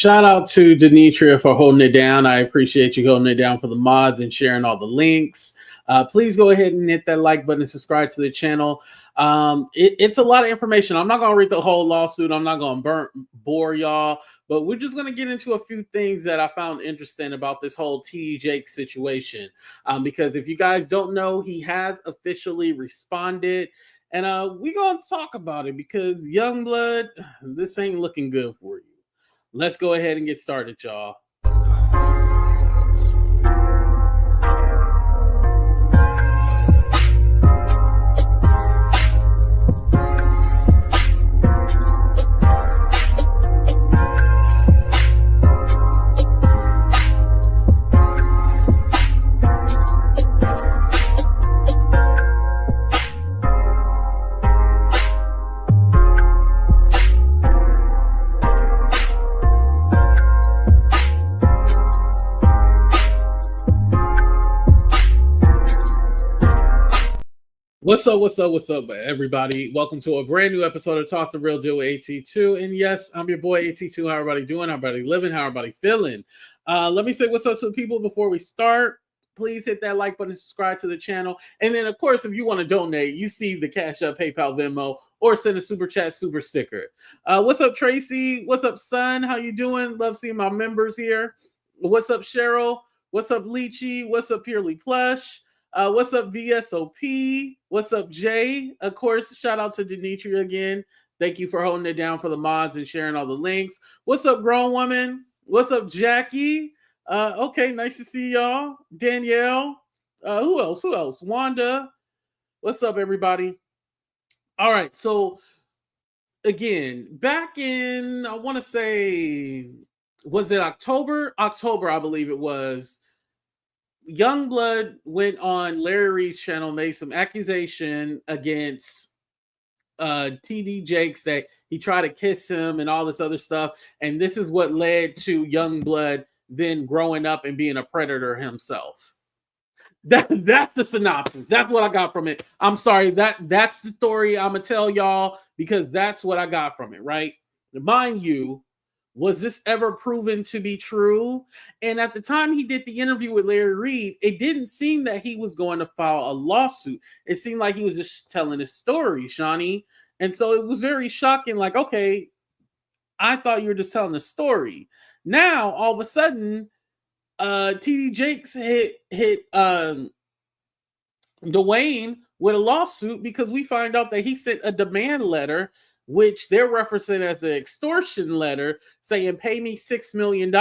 Shout out to Demetria for holding it down. I appreciate you holding it down for the mods and sharing all the links. Please go ahead and hit that like button and subscribe to the channel. It's a lot of information. I'm not going to read the whole lawsuit. I'm not going to bore y'all, but we're just going to get into a few things that I found interesting about this whole TD Jakes situation. Because if you guys don't know, he has officially responded. And we're going to talk about it because Youngblood, this ain't looking good for you. Let's go ahead and get started, y'all. What's up, everybody? Welcome to a brand new episode of Talk the Real Deal with AT2. And yes, I'm your boy AT2. How everybody doing? How everybody living? How everybody feeling? Let me say what's up to the people before we start. Please hit that like button, subscribe to the channel. And then, of course, if you want to donate, you see the Cash App, PayPal, Venmo, or send a super chat, super sticker. What's up, Tracy? What's up, son? How you doing? Love seeing my members here. What's up, Cheryl? What's up, Leechy? What's up, Purely Plush? What's up, VSOP? What's up, Jay? Of course, shout out to Demetria again. Thank you for holding it down for the mods and sharing all the links. What's up, grown woman? What's up, Jackie? Okay, nice to see y'all. Danielle. Who else? Wanda. What's up, everybody? All right, so again, back in, I want to say, was it October? October, I believe it was. Youngblood went on Larry Reid's channel, made some accusation against TD Jakes that he tried to kiss him and all this other stuff. And this is what led to Youngblood then growing up and being a predator himself. That's the synopsis. That's what I got from it. I'm sorry, that's the story I'm going to tell y'all because that's what I got from it, right? Mind you, was this ever proven to be true? And at the time he did the interview with Larry Reid, it didn't seem that he was going to file a lawsuit. It seemed like he was just telling his story, Shawnee. And so it was very shocking. Like, okay, I thought you were just telling the story. Now, all of a sudden, TD Jakes hit Duane with a lawsuit because we find out that he sent a demand letter, which they're referencing as an extortion letter saying, pay me $6 million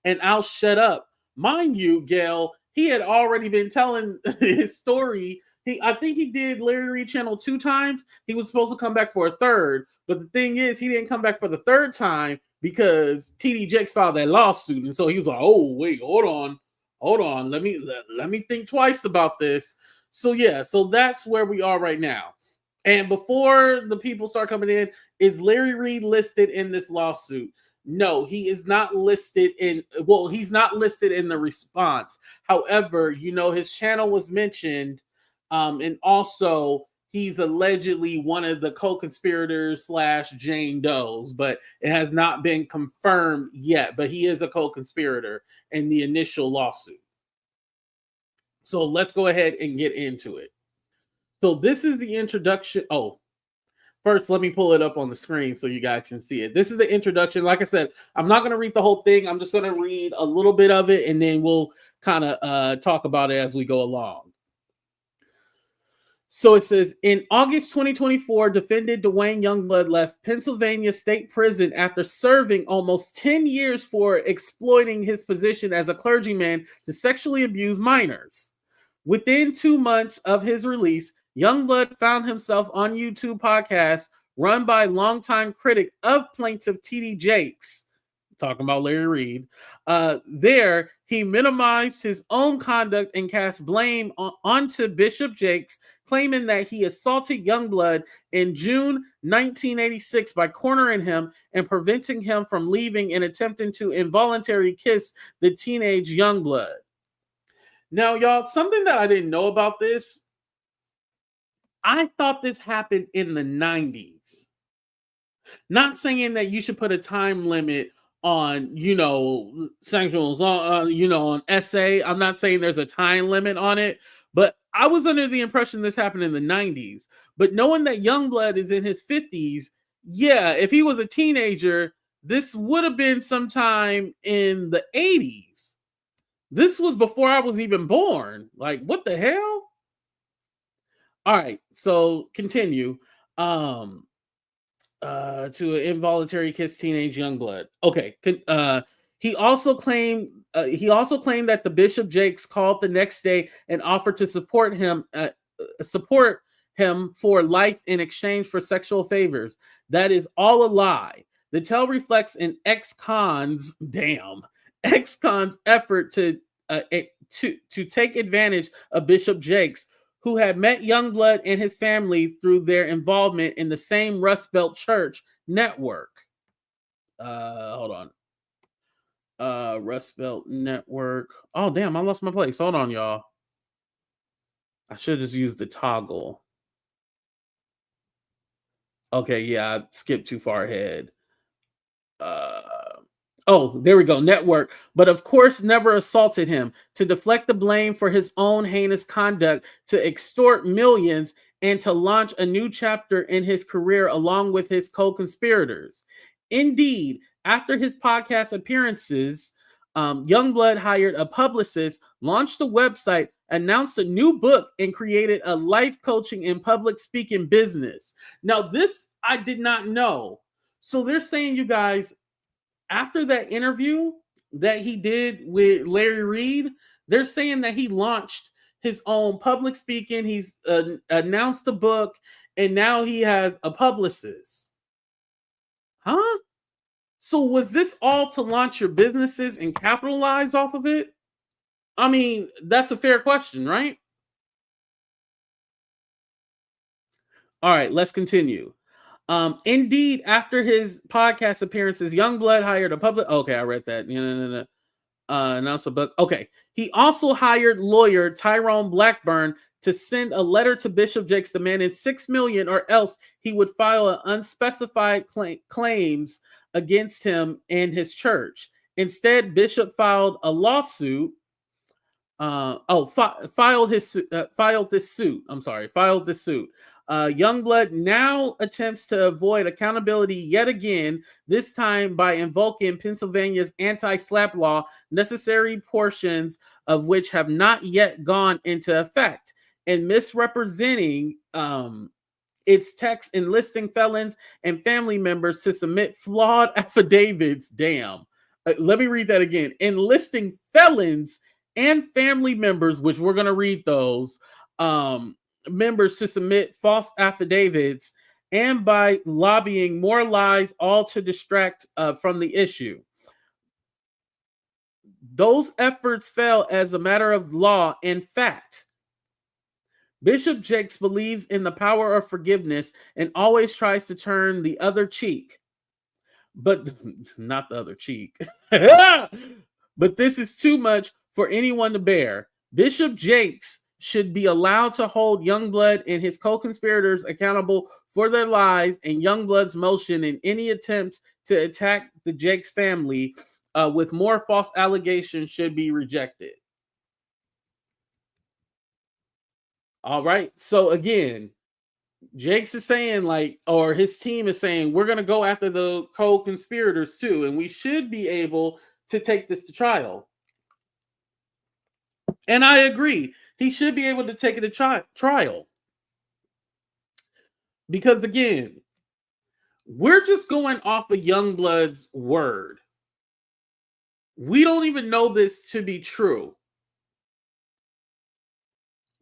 and I'll shut up. Mind you, Gail, he had already been telling his story. I think he did Larry Reid channel 2 times. He was supposed to come back for a third. But the thing is, he didn't come back for the third time because TD Jakes filed that lawsuit. And so he was like, oh, wait, hold on. Let me think twice about this. So, yeah, so that's where we are right now. And before the people start coming in, is Larry Reid listed in this lawsuit? No, he is not listed in, well, he's not listed in the response. However, you know, his channel was mentioned, and also he's allegedly one of the co-conspirators / Jane Does, but it has not been confirmed yet, but he is a co-conspirator in the initial lawsuit. So let's go ahead and get into it. So this is the introduction. Oh, first, let me pull it up on the screen so you guys can see it. This is the introduction. Like I said, I'm not going to read the whole thing. I'm just going to read a little bit of it, and then we'll kind of talk about it as we go along. So it says, in August 2024, defendant Duane Youngblood left Pennsylvania State Prison after serving almost 10 years for exploiting his position as a clergyman to sexually abuse minors. Within 2 months of his release, Youngblood found himself on YouTube podcast run by longtime critic of plaintiff TD Jakes, talking about Larry Reid. There, he minimized his own conduct and cast blame onto Bishop Jakes, claiming that he assaulted Youngblood in June 1986 by cornering him and preventing him from leaving and attempting to involuntarily kiss the teenage Youngblood. Now, y'all, something that I didn't know about this, I thought this happened in the 90s. Not saying that you should put a time limit on, sanctions, on essay. I'm not saying there's a time limit on it, but I was under the impression this happened in the 90s. But knowing that Youngblood is in his 50s, yeah, if he was a teenager, this would have been sometime in the 80s. This was before I was even born. Like, what the hell? All right, so continue. To an involuntary kiss teenage Youngblood. Okay. He also claimed that the Bishop Jakes called the next day and offered to support him for life in exchange for sexual favors. That is all a lie. The tale reflects an ex-con's effort to take advantage of Bishop Jakes, who had met Youngblood and his family through their involvement in the same Rust Belt church network. Hold on. Rust Belt network. Oh, damn, I lost my place. Hold on, y'all. I should just use the toggle. Okay, yeah, I skipped too far ahead. Oh, there we go. Network. But of course, never assaulted him, to deflect the blame for his own heinous conduct, to extort millions, and to launch a new chapter in his career along with his co-conspirators. Indeed, after his podcast appearances, Youngblood hired a publicist, launched a website, announced a new book, and created a life coaching and public speaking business. Now, this I did not know. So they're saying, you guys, after that interview that he did with Larry Reed, they're saying that he launched his own public speaking. He's announced a book, and now he has a publicist. Huh? So was this all to launch your businesses and capitalize off of it? I mean, that's a fair question, right? All right, let's continue. Indeed, after his podcast appearances, Youngblood hired a public. Okay, I read that. No. Announced a book. Okay, he also hired lawyer Tyrone Blackburn to send a letter to Bishop Jakes demanding $6 million, or else he would file an unspecified claims against him and his church. Instead, Bishop filed a lawsuit. Filed this suit. Filed this suit. Youngblood now attempts to avoid accountability yet again, this time by invoking Pennsylvania's anti-SLAPP law, necessary portions of which have not yet gone into effect, and misrepresenting its text, enlisting felons and family members to submit flawed affidavits. Damn. Let me read that again. Enlisting felons and family members, which we're going to read those, members to submit false affidavits, and by lobbying more lies, all to distract from the issue. Those efforts fell as a matter of law and fact. Bishop Jakes believes in the power of forgiveness and always tries to turn the other cheek. But not the other cheek. But this is too much for anyone to bear. Bishop Jakes should be allowed to hold Youngblood and his co-conspirators accountable for their lies, and Youngblood's motion in any attempt to attack the Jakes family with more false allegations should be rejected. All right. So again, Jakes is saying, like, or his team is saying, we're going to go after the co-conspirators too, and we should be able to take this to trial. And I agree. He should be able to take it to trial. Because again, we're just going off of Youngblood's word. We don't even know this to be true.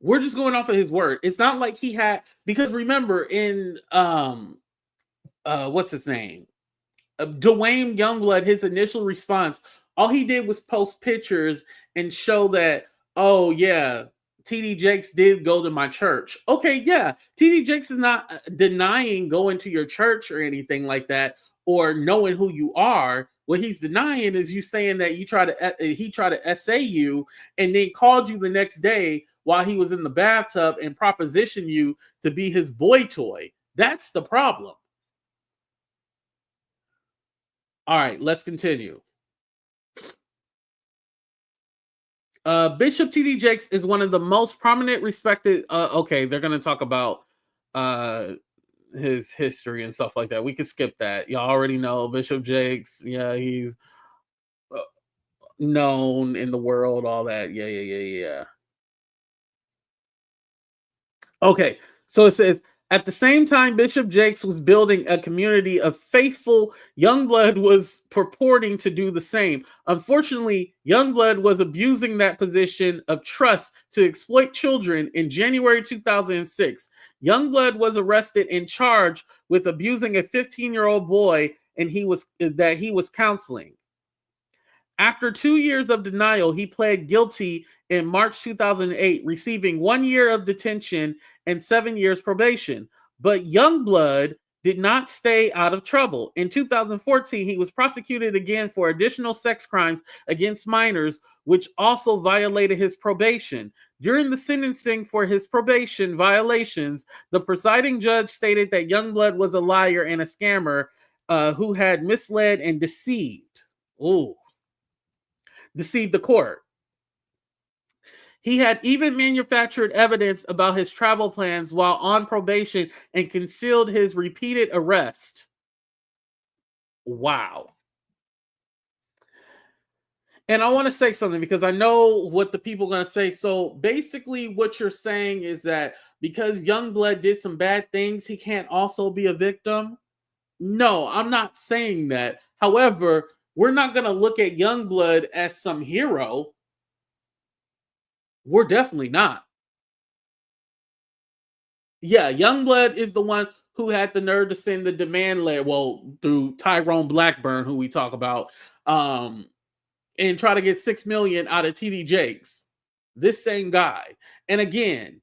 We're just going off of his word. It's not like he had, because remember in what's his name? Duane Youngblood, his initial response, all he did was post pictures and show that, oh yeah, TD Jakes did go to my church. Okay, yeah, TD Jakes is not denying going to your church or anything like that, or knowing who you are. What he's denying is you saying that he tried to essay you and then called you the next day while he was in the bathtub and propositioned you to be his boy toy. That's the problem. All right, let's continue. Bishop T.D. Jakes is one of the most prominent, respected. Okay, they're going to talk about his history and stuff like that. We could skip that. Y'all already know Bishop Jakes. Yeah, he's known in the world, all that. Yeah. Okay, so it says at the same time Bishop Jakes was building a community of faithful, Youngblood was purporting to do the same. Unfortunately, Youngblood was abusing that position of trust to exploit children. In January 2006, Youngblood was arrested and charged with abusing a 15-year-old boy, and he was counseling. After 2 years of denial, he pled guilty in March 2008, receiving 1 year of detention and 7 years probation. But Youngblood did not stay out of trouble. In 2014, he was prosecuted again for additional sex crimes against minors, which also violated his probation. During the sentencing for his probation violations, the presiding judge stated that Youngblood was a liar and a scammer who had misled and deceived the court. He had even manufactured evidence about his travel plans while on probation and concealed his repeated arrest. Wow. And I want to say something because I know what the people are going to say. So basically what you're saying is that because Youngblood did some bad things, he can't also be a victim? No, I'm not saying that. However, we're not going to look at Youngblood as some hero. We're definitely not. Yeah, Youngblood is the one who had the nerve to send the demand letter, well, through Tyrone Blackburn, who we talk about, and try to get $6 million out of TD Jakes. This same guy. And again,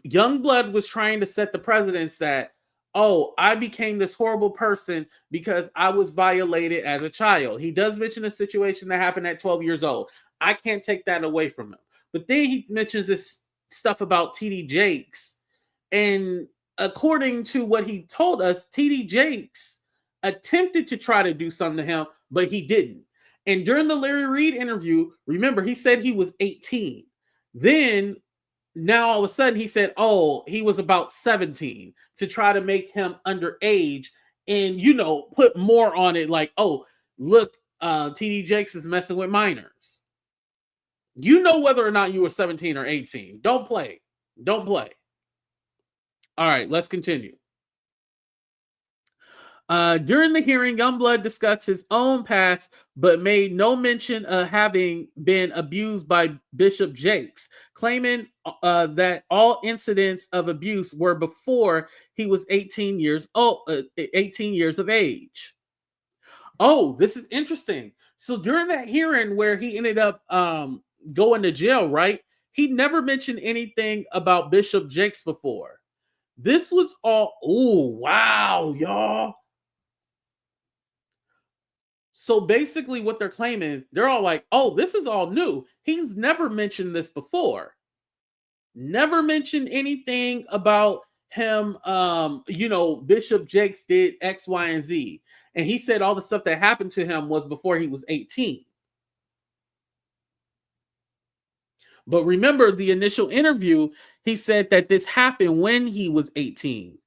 Youngblood was trying to set the precedence that, oh, I became this horrible person because I was violated as a child. He does mention a situation that happened at 12 years old. I can't take that away from him. But then he mentions this stuff about TD Jakes. And according to what he told us, TD Jakes attempted to try to do something to him, but he didn't. And during the Larry Reid interview, remember, he said he was 18. Then now all of a sudden he said, oh, he was about 17 to try to make him underage and, put more on it like, oh, look, TD Jakes is messing with minors. You know whether or not you were 17 or 18. Don't play. All right, let's continue. During the hearing, Youngblood discussed his own past, but made no mention of having been abused by Bishop Jakes, claiming that all incidents of abuse were before he was 18 years of age. Oh, this is interesting. So during that hearing where he ended up going to jail, right? He never mentioned anything about Bishop Jakes before. This was all, oh, wow, y'all. So basically what they're claiming, they're all like, oh, this is all new. He's never mentioned this before. Never mentioned anything about him, Bishop Jakes did X, Y, and Z. And he said all the stuff that happened to him was before he was 18. But remember the initial interview, he said that this happened when he was 18.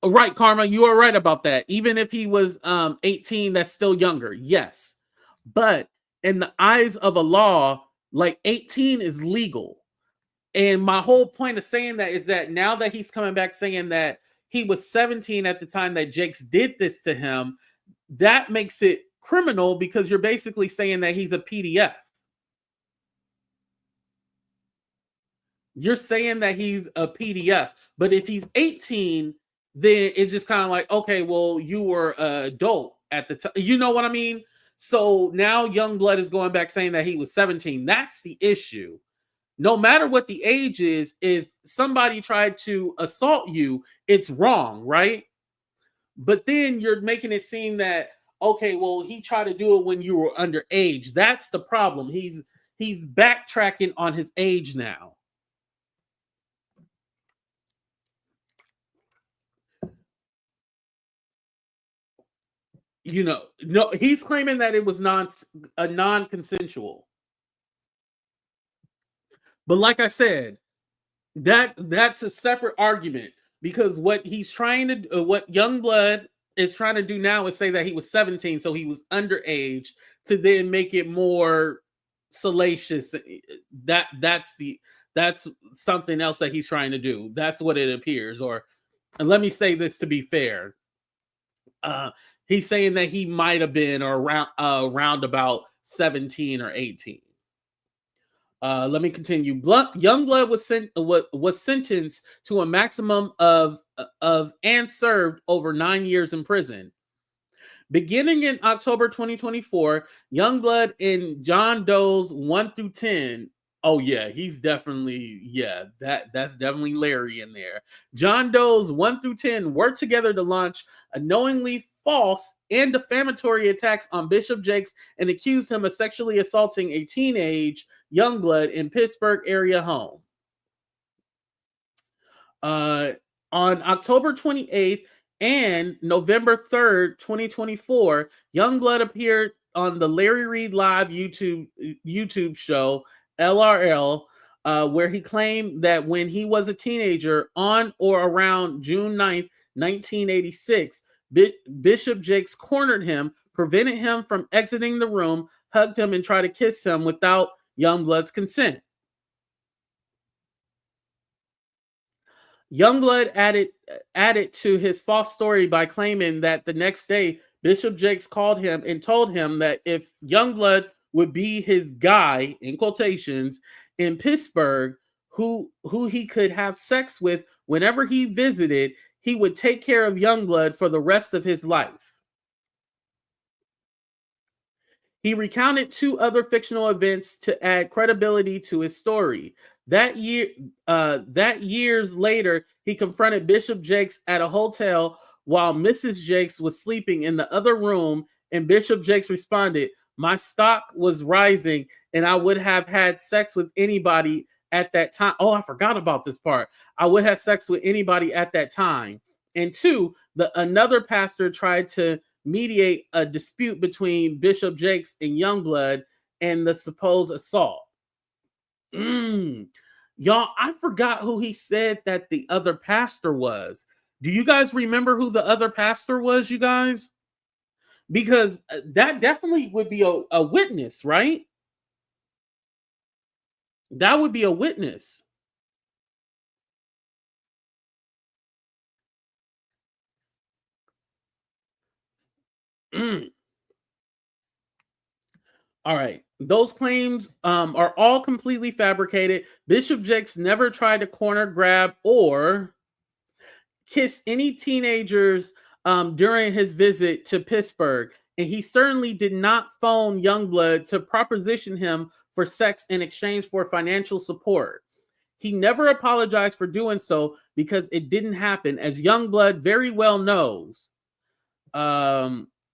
Right, Karma, you are right about that. Even if he was 18, that's still younger. Yes. But in the eyes of a law, like 18 is legal. And my whole point of saying that is that now that he's coming back saying that he was 17 at the time that Jakes did this to him, that makes it criminal because you're basically saying that he's a PDF. You're saying that he's a PDF. But if he's 18, then it's just kind of like, okay, well, you were an adult at the time. You know what I mean? So now Youngblood is going back saying that he was 17. That's the issue. No matter what the age is, if somebody tried to assault you, it's wrong, right? But then you're making it seem that, okay, well, he tried to do it when you were underage. That's the problem. He's backtracking on his age now. no, he's claiming that it was non-consensual. But like I said, that's a separate argument, because what Youngblood is trying to do now is say that he was 17, so he was underage, to then make it more salacious. That's something else that he's trying to do. That's what it appears. Or, and let me say this to be fair. He's saying that he might have been around about 17 or 18. Let me continue. Youngblood was sentenced to a maximum of and served over 9 years in prison. Beginning in October 2024, Youngblood in John Doe's 1 through 10. Oh yeah, he's definitely, that's definitely Larry in there. John Doe's 1 through 10 worked together to launch a knowingly false and defamatory attacks on Bishop Jakes and accused him of sexually assaulting a teenage Youngblood in Pittsburgh area home. On October 28th and November 3rd, 2024, Youngblood appeared on the Larry Reid Live YouTube show, LRL, where he claimed that when he was a teenager, on or around June 9th, 1986, Bishop Jakes cornered him, prevented him from exiting the room, hugged him, and tried to kiss him without Youngblood's consent. Youngblood added to his false story by claiming that the next day, Bishop Jakes called him and told him that if Youngblood would be his guy, in quotations, in Pittsburgh, who he could have sex with whenever he visited, he would take care of Youngblood for the rest of his life. He recounted 2 other fictional events to add credibility to his story. That years later, he confronted Bishop Jakes at a hotel while Mrs. Jakes was sleeping in the other room, and Bishop Jakes responded, "My stock was rising, and I would have had sex with anybody at that time." Oh, I forgot about this part. I would have sex with anybody at that time. And 2, another pastor tried to mediate a dispute between Bishop Jakes and Youngblood and the supposed assault. Y'all, I forgot who he said that the other pastor was. Do you guys remember who the other pastor was, you guys? Because that definitely would be a witness, right? That would be a witness. All right. Those claims are all completely fabricated. Bishop Jakes never tried to corner, grab, or kiss any teenagers during his visit to Pittsburgh. And he certainly did not phone Youngblood to proposition him for sex in exchange for financial support. He never apologized for doing so because it didn't happen, as Youngblood very well knows.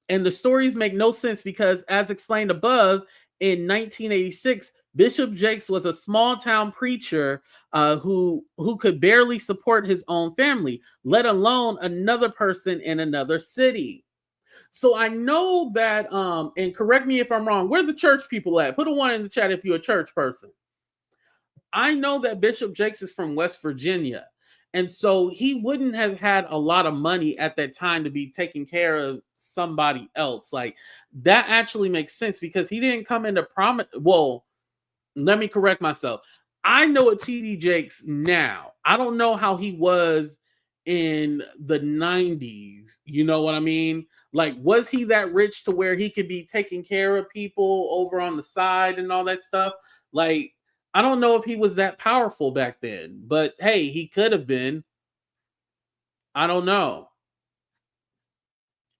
And the stories make no sense because, as explained above, in 1986, Bishop Jakes was a small town preacher who could barely support his own family, let alone another person in another city. So I know that, and correct me if I'm wrong, where the church people at? Put a 1 in the chat if you're a church person. I know that Bishop Jakes is from West Virginia. And so he wouldn't have had a lot of money at that time to be taking care of somebody else. Like, that actually makes sense because he didn't come into prominence. Well, let me correct myself. I know a TD Jakes now. I don't know how he was in the 90s. You know what I mean? Like, was he that rich to where he could be taking care of people over on the side and all that stuff? Like, I don't know if he was that powerful back then, but hey, he could have been. I don't know.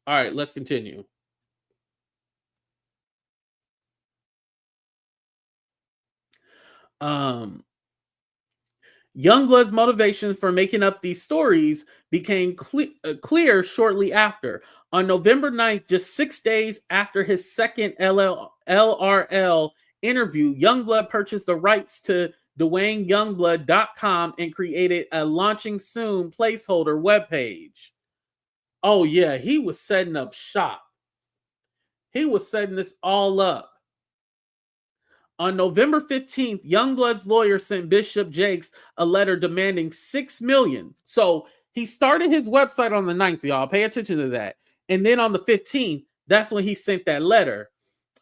All right, let's continue. Youngblood's motivations for making up these stories became clear shortly after. On November 9th, just 6 days after his second LRL interview, Youngblood purchased the rights to DuaneYoungblood.com and created a launching soon placeholder webpage. Oh yeah, he was setting up shop. He was setting this all up. On November 15th, Youngblood's lawyer sent Bishop Jakes a letter demanding $6 million. So he started his website on the 9th, y'all. Pay attention to that. And then on the 15th, that's when he sent that letter.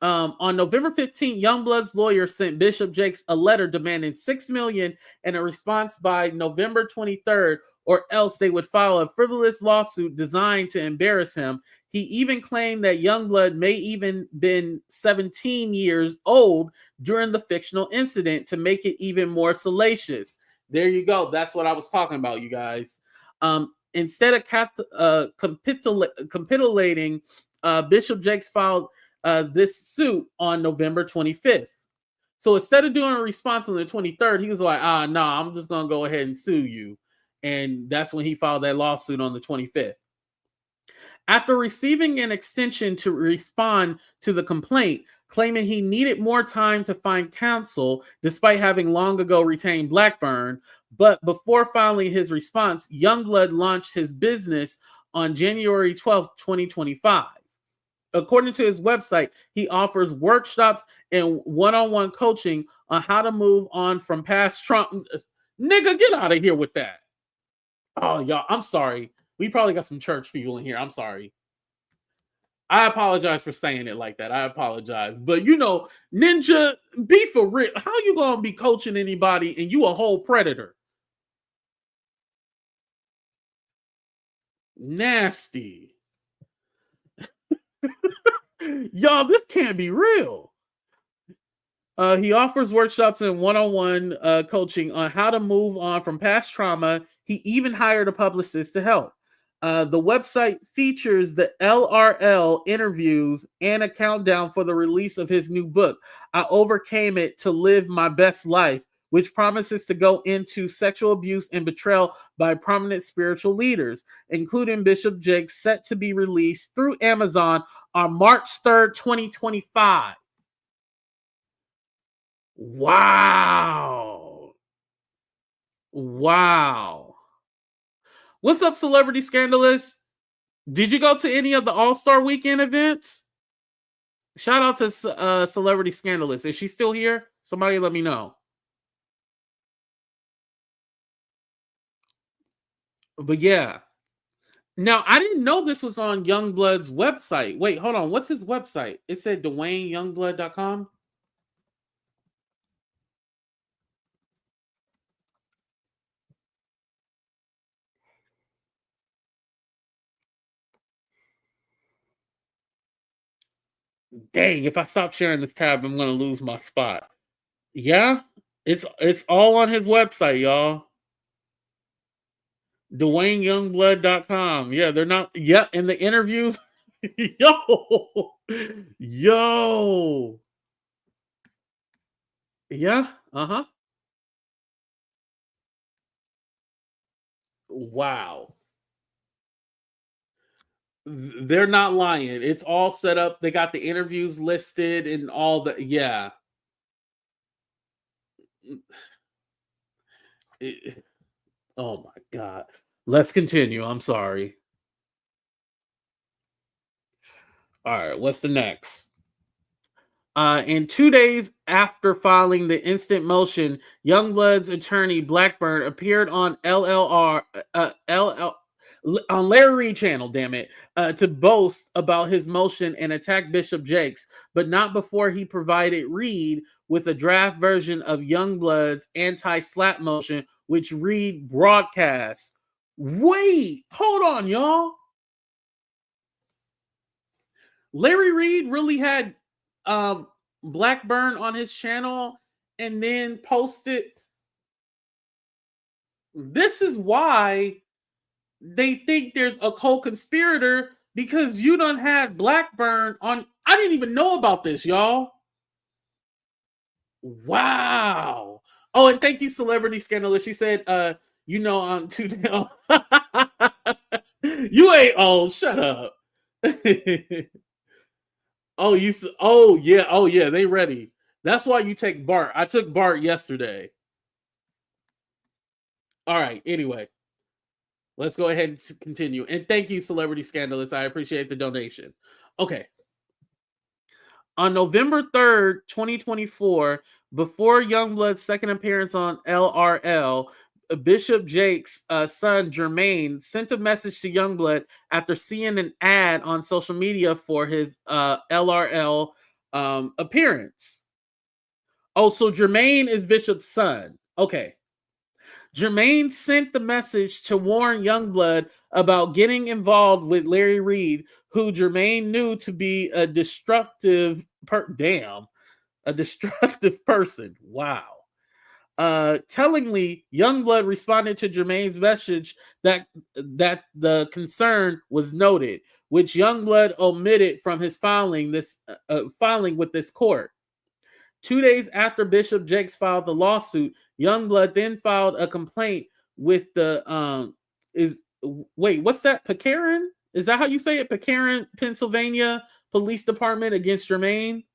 On November 15th, Youngblood's lawyer sent Bishop Jakes a letter demanding $6 million and a response by November 23rd, or else they would file a frivolous lawsuit designed to embarrass him. He even claimed that Youngblood may even been 17 years old during the fictional incident to make it even more salacious. There you go. That's what I was talking about, you guys. Instead of capitulating, Bishop Jakes filed this suit on November 25th. So instead of doing a response on the 23rd, he was like, nah, I'm just going to go ahead and sue you. And that's when he filed that lawsuit on the 25th. After receiving an extension to respond to the complaint, claiming he needed more time to find counsel despite having long ago retained Blackburn, but before filing his response, Youngblood launched his business on January 12th, 2025. According to his website, he offers workshops and one-on-one coaching on how to move on from past Trump. Nigga, get out of here with that. Oh, y'all, I'm sorry. We probably got some church people in here. I'm sorry. I apologize for saying it like that. I apologize. But, Ninja, be for real. How you going to be coaching anybody and you a whole predator? Nasty. Y'all, this can't be real. He offers workshops and one-on-one coaching on how to move on from past trauma. He even hired a publicist to help. The website features the LRL interviews and a countdown for the release of his new book, I Overcame It to Live My Best Life, which promises to go into sexual abuse and betrayal by prominent spiritual leaders, including Bishop Jakes, set to be released through Amazon on March 3rd, 2025. Wow. What's up, Celebrity Scandalous? Did you go to any of the All-Star Weekend events? Shout out to Celebrity Scandalous. Is she still here? Somebody let me know. But yeah. Now, I didn't know this was on Youngblood's website. Wait, hold on. What's his website? It said DuaneYoungblood.com. Dang, if I stop sharing this tab, I'm going to lose my spot. Yeah, it's all on his website, y'all. DuaneYoungblood.com. Yeah, they're not. Yeah, in the interviews. Yo. Yeah, uh-huh. Wow. They're not lying. It's all set up. They got the interviews listed and all the, yeah. Oh my God. Let's continue. I'm sorry. All right, what's the next? In 2 days after filing the instant motion, Youngblood's attorney Blackburn appeared on on Larry Reid channel, damn it, to boast about his motion and attack Bishop Jakes, but not before he provided Reid with a draft version of Youngblood's anti-slap motion, which Reid broadcast. Wait, hold on, y'all. Larry Reid really had Blackburn on his channel and then posted. This is why they think there's a co-conspirator, because you done had Blackburn on. I didn't even know about this, y'all. Wow. Oh, and thank you, Celebrity Scandalous. She said, on today. You ain't old. Shut up. Oh, oh yeah, they ready. That's why you take Bart. I took Bart yesterday. All right, anyway. Let's go ahead and continue. And thank you, Celebrity Scandalous. I appreciate the donation. Okay. On November 3rd, 2024, before Youngblood's second appearance on LRL, Bishop Jake's son Jermaine sent a message to Youngblood after seeing an ad on social media for his LRL appearance. Oh, so Jermaine is Bishop's son. Okay. Jermaine sent the message to warn Youngblood about getting involved with Larry Reed, who Jermaine knew to be a destructive person. Wow. Tellingly, Youngblood responded to Jermaine's message that the concern was noted, which Youngblood omitted from his filing with this court. 2 days after Bishop Jakes filed the lawsuit, Youngblood then filed a complaint with the what's that? Pitcairn? Is that how you say it? Pitcairn, Pennsylvania Police Department against Jermaine.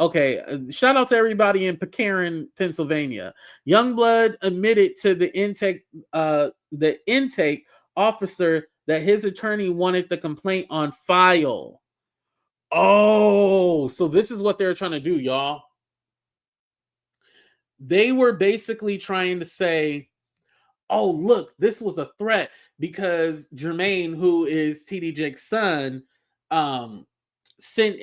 Okay, shout out to everybody in Pitcairn, Pennsylvania. Youngblood admitted to the intake officer that his attorney wanted the complaint on file. Oh, so this is what they're trying to do, y'all. They were basically trying to say, oh, look, this was a threat because Jermaine, who is TD Jake's son, sent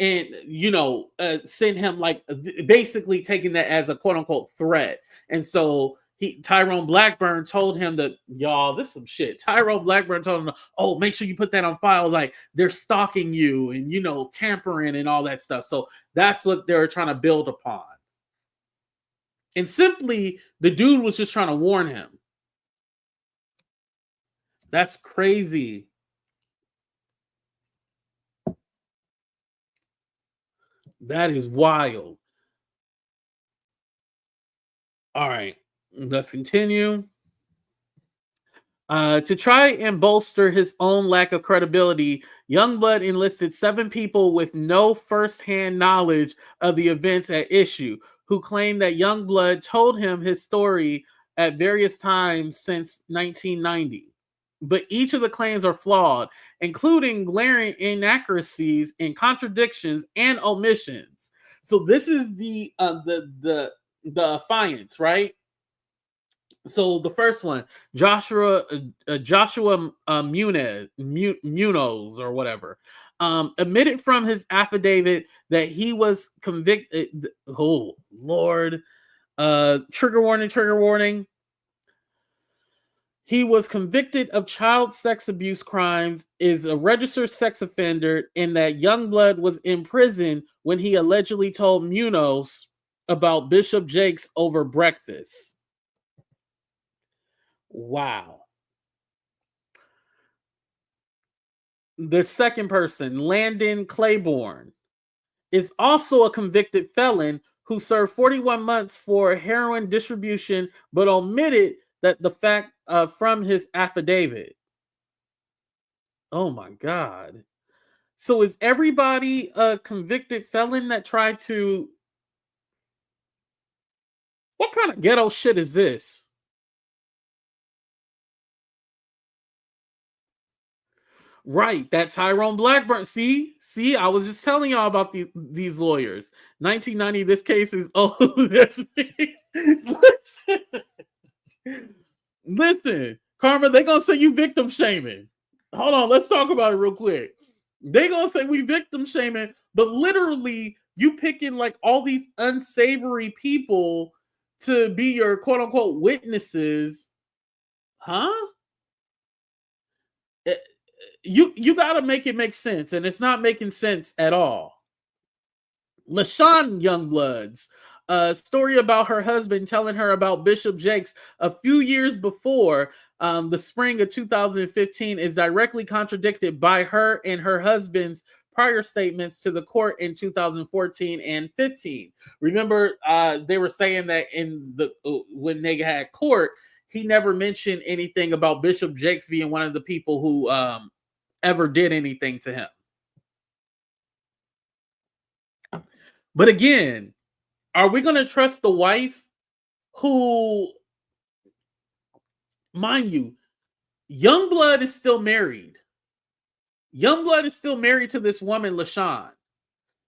him like basically taking that as a quote unquote threat. And so Tyrone Blackburn told him that, y'all, this is some shit. Tyrone Blackburn told him, oh, make sure you put that on file. Like they're stalking you and, tampering and all that stuff. So that's what they're trying to build upon. And simply, the dude was just trying to warn him. That's crazy. That is wild. All right, let's continue. To try and bolster his own lack of credibility, Youngblood enlisted 7 people with no first-hand knowledge of the events at issue, who claimed that Youngblood told him his story at various times since 1990. But each of the claims are flawed, including glaring inaccuracies and contradictions and omissions. So this is the affiance, right? So the first one, Joshua Munoz or whatever, admitted from his affidavit that he was convicted. Oh Lord, trigger warning. He was convicted of child sex abuse crimes, is a registered sex offender, and that Youngblood was in prison when he allegedly told Munoz about Bishop Jakes over breakfast. Wow. The second person, Landon Claiborne, is also a convicted felon who served 41 months for heroin distribution, but omitted that the fact from his affidavit. Oh my God. So is everybody a convicted felon that tried to... What kind of ghetto shit is this? Right, that Tyrone Blackburn. See, I was just telling y'all about these lawyers. 1990, this case is... Oh, that's me. Listen, Karma, they gonna say you victim shaming. Hold on, let's talk about it real quick. They gonna say we victim shaming, but literally you picking like all these unsavory people to be your quote unquote witnesses, huh? You gotta make it make sense, and it's not making sense at all. LaShawn Youngblood's story about her husband telling her about Bishop Jakes a few years before the spring of 2015 is directly contradicted by her and her husband's prior statements to the court in 2014 and 15. Remember, they were saying that in the when they had court, he never mentioned anything about Bishop Jakes being one of the people who ever did anything to him. But again, are we going to trust the wife who, mind you, Youngblood is still married. Youngblood is still married to this woman, LaShawn.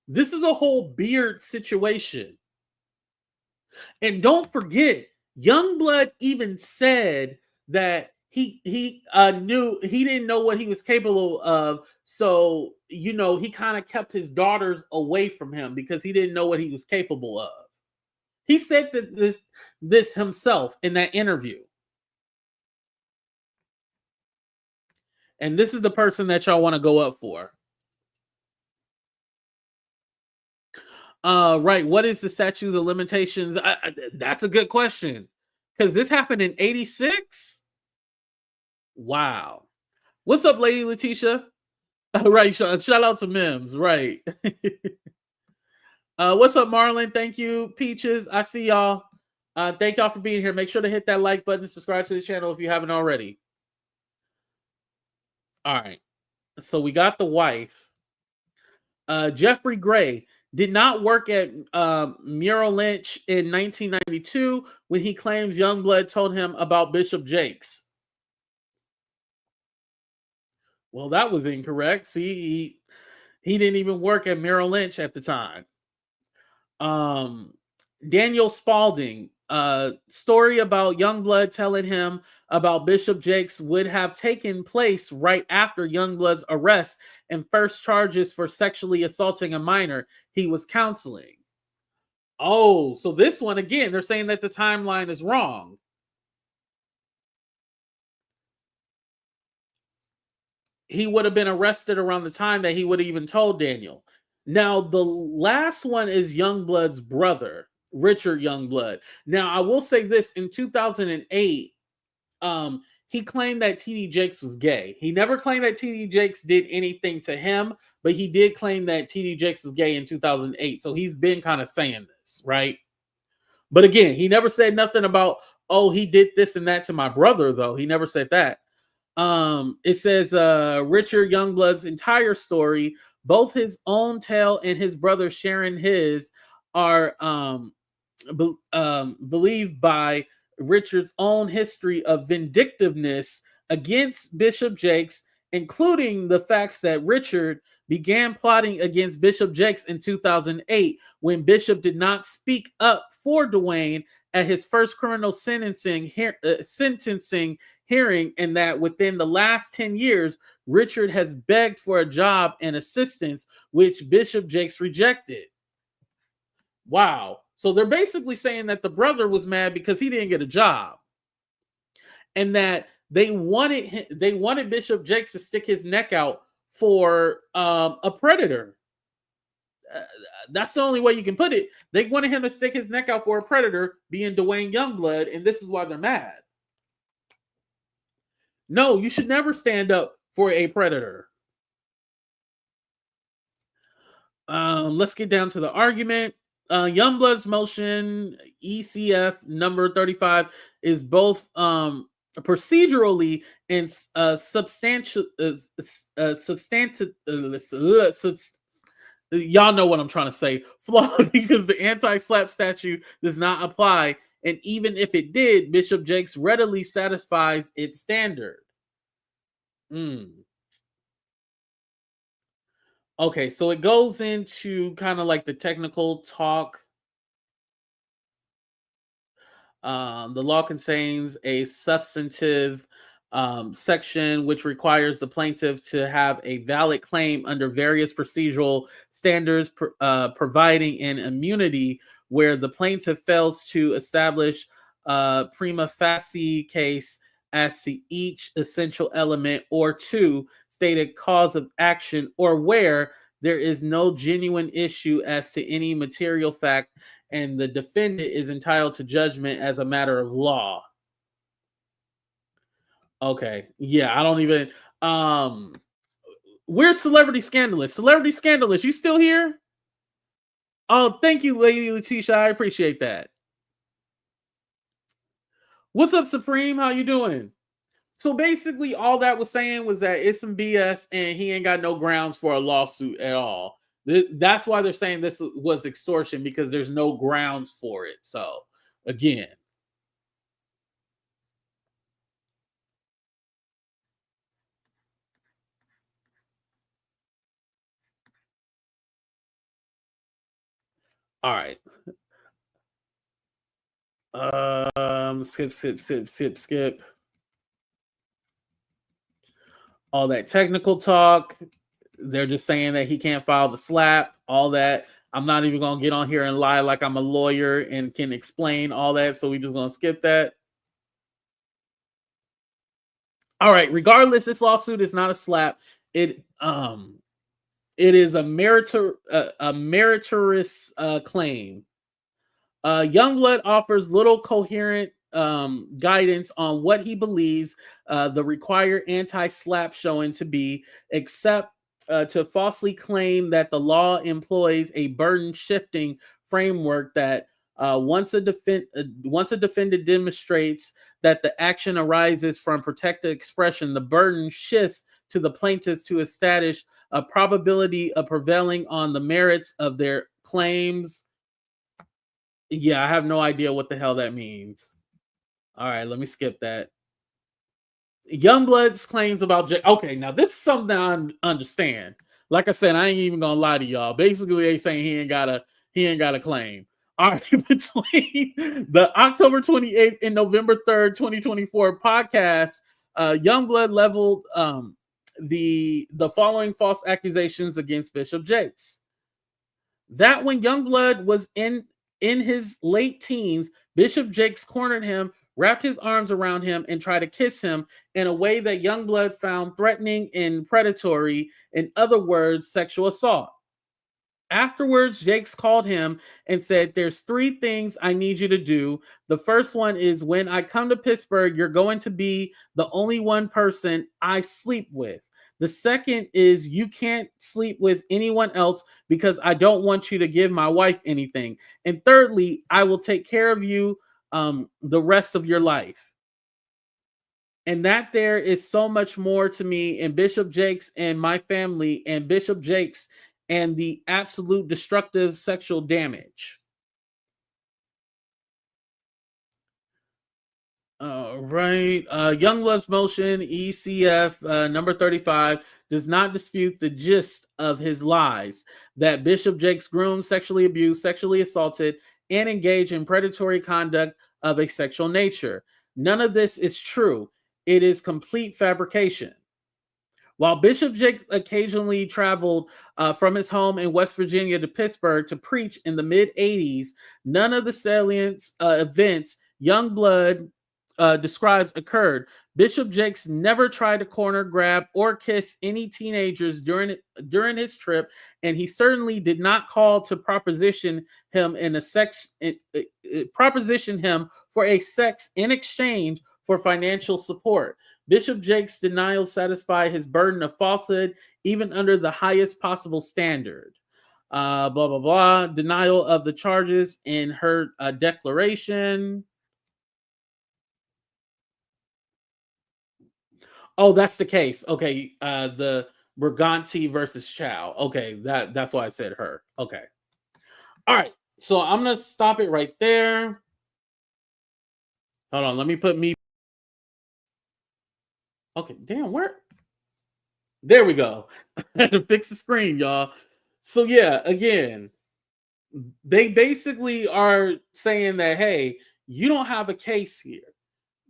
This is a whole beard situation. And don't forget, Youngblood even said that he knew he didn't know what he was capable of. So, he kind of kept his daughters away from him because he didn't know what he was capable of. He said that this himself in that interview. And this is the person that y'all want to go up for. Right. What is the statute of limitations? That's a good question. Because this happened in 86. Wow. What's up, Lady Letitia? Right. Shout out to Mims. Right. What's up, Marlon? Thank you. Peaches. I see y'all. Thank y'all for being here. Make sure to hit that like button and subscribe to the channel if you haven't already. All right. So we got the wife. Jeffrey Gray did not work at Merrill Lynch in 1992 when he claims Youngblood told him about Bishop Jakes. Well, that was incorrect. See, he didn't even work at Merrill Lynch at the time. Daniel Spalding, story about Youngblood telling him about Bishop Jakes would have taken place right after Youngblood's arrest and first charges for sexually assaulting a minor he was counseling. Oh, so this one again, they're saying that the timeline is wrong. He would have been arrested around the time that he would have even told Daniel. Now, the last one is Youngblood's brother, Richard Youngblood. Now, I will say this: in 2008, he claimed that TD Jakes was gay. He never claimed that TD Jakes did anything to him, but he did claim that TD Jakes was gay in 2008. So he's been kind of saying this, right? But again, he never said nothing about, oh, he did this and that to my brother, though. He never said that. It says Richard Youngblood's entire story, both his own tale and his brother sharing his, are believed by Richard's own history of vindictiveness against Bishop Jakes, including the facts that Richard began plotting against Bishop Jakes in 2008 when Bishop did not speak up for Duane at his first criminal sentencing hearing, and that within the last 10 years, Richard has begged for a job and assistance, which Bishop Jakes rejected. Wow. So they're basically saying that the brother was mad because he didn't get a job, and that they wanted Bishop Jakes to stick his neck out for a predator. That's the only way you can put it. They wanted him to stick his neck out for a predator, being Duane Youngblood, and this is why they're mad. No, you should never stand up for a predator. Let's get down to the argument. Youngblood's motion, ECF number 35, is both procedurally and substantial. Y'all know what I'm trying to say. Flawed because the anti-SLAPP statute does not apply, and even if it did, Bishop Jakes readily satisfies its standard. Okay, so it goes into kind of like the technical talk. The law contains a substantive section which requires the plaintiff to have a valid claim under various procedural standards, providing an immunity where the plaintiff fails to establish a prima facie case as to each essential element, or two, stated cause of action, or where there is no genuine issue as to any material fact and the defendant is entitled to judgment as a matter of law. Okay. Yeah, I don't even where's Celebrity Scandalous? Celebrity Scandalous, you still here? Oh, thank you, Lady Letitia. I appreciate that. What's up, Supreme? How you doing? So basically, all that was saying was that it's some BS and he ain't got no grounds for a lawsuit at all. That's why they're saying this was extortion, because there's no grounds for it. So, again, All right. Skip. All that technical talk. They're just saying that he can't file the slap, all that. I'm not even going to get on here and lie like I'm a lawyer and can explain all that. So we just going to skip that. All right. Regardless, this lawsuit is not a slap. It is a meritorious claim. Youngblood offers little coherent guidance on what he believes the required anti-slap showing to be, except to falsely claim that the law employs a burden-shifting framework that once a defendant demonstrates that the action arises from protected expression, the burden shifts to the plaintiffs to establish a probability of prevailing on the merits of their claims. Yeah, I have no idea what the hell that means. All right, let me skip that. Youngblood's claims about okay, now this is something I understand. Like I said, I ain't even gonna lie to y'all. Basically, they saying he ain't got a claim. All right, between the October 28th and November 3rd, 2024 podcast, Youngblood leveled the following false accusations against Bishop Jakes. That when Youngblood was in his late teens, Bishop Jakes cornered him, wrapped his arms around him, and tried to kiss him in a way that Youngblood found threatening and predatory, in other words, sexual assault. Afterwards, Jakes called him and said, "There's 3 things I need you to do. The first one is when I come to Pittsburgh, you're going to be the only one person I sleep with. The second is you can't sleep with anyone else because I don't want you to give my wife anything. And thirdly, I will take care of you the rest of your life." And that there is so much more to me in Bishop Jakes and my family and Bishop Jakes and the absolute destructive sexual damage. Right. Youngblood's motion, ECF number 35, does not dispute the gist of his lies that Bishop Jakes groomed, sexually abused, sexually assaulted, and engaged in predatory conduct of a sexual nature. None of this is true. It is complete fabrication. While Bishop Jakes occasionally traveled from his home in West Virginia to Pittsburgh to preach in the mid-'80s, none of the salient events Youngblood describes occurred. Bishop Jakes never tried to corner, grab, or kiss any teenagers during his trip, and he certainly did not call to proposition him for a sex in exchange for financial support. Bishop Jakes' denials satisfy his burden of falsehood, even under the highest possible standard. Blah, blah, blah. Denial of the charges in her declaration. Oh, that's the case. Okay. The Briganti versus Chow. Okay. That's why I said her. Okay. All right. So I'm going to stop it right there. Hold on. Let me put me. Okay. Damn, where? There we go. I had to fix the screen, y'all. So yeah, again, they basically are saying that, hey, you don't have a case here.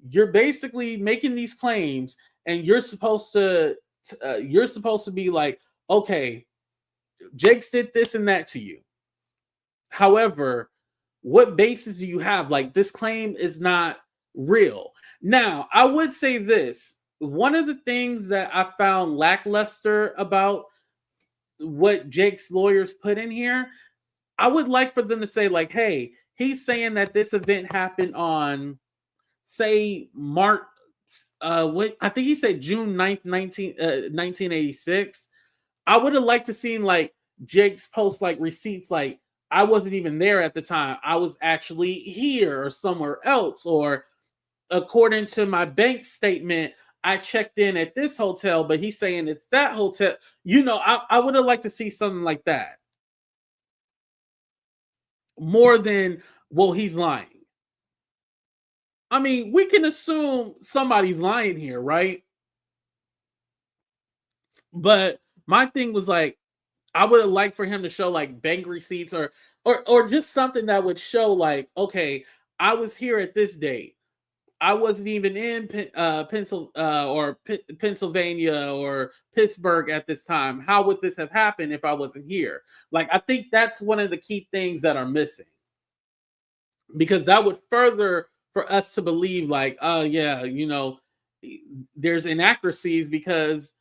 You're basically making these claims, and you're supposed to be like, okay, Jakes did this and that to you. However, what basis do you have? Like, this claim is not real. Now, I would say this. One of the things that I found lackluster about what Jake's lawyers put in here, I would like for them to say, like, hey, he's saying that this event happened on, say, March, I think he said June 9th, 1986. I would have liked to seen, like, Jake's post, like, receipts, like, I wasn't even there at the time. I was actually here or somewhere else. Or according to my bank statement, I checked in at this hotel, but he's saying it's that hotel. I would have liked to see something like that. More than, well, he's lying. I mean, we can assume somebody's lying here, right? But my thing was like, I would have liked for him to show like bank receipts or just something that would show like, okay, I was here at this date. I wasn't even in Pennsylvania or Pittsburgh at this time. How would this have happened if I wasn't here? Like, I think that's one of the key things that are missing, because that would further for us to believe like, oh yeah, there's inaccuracies because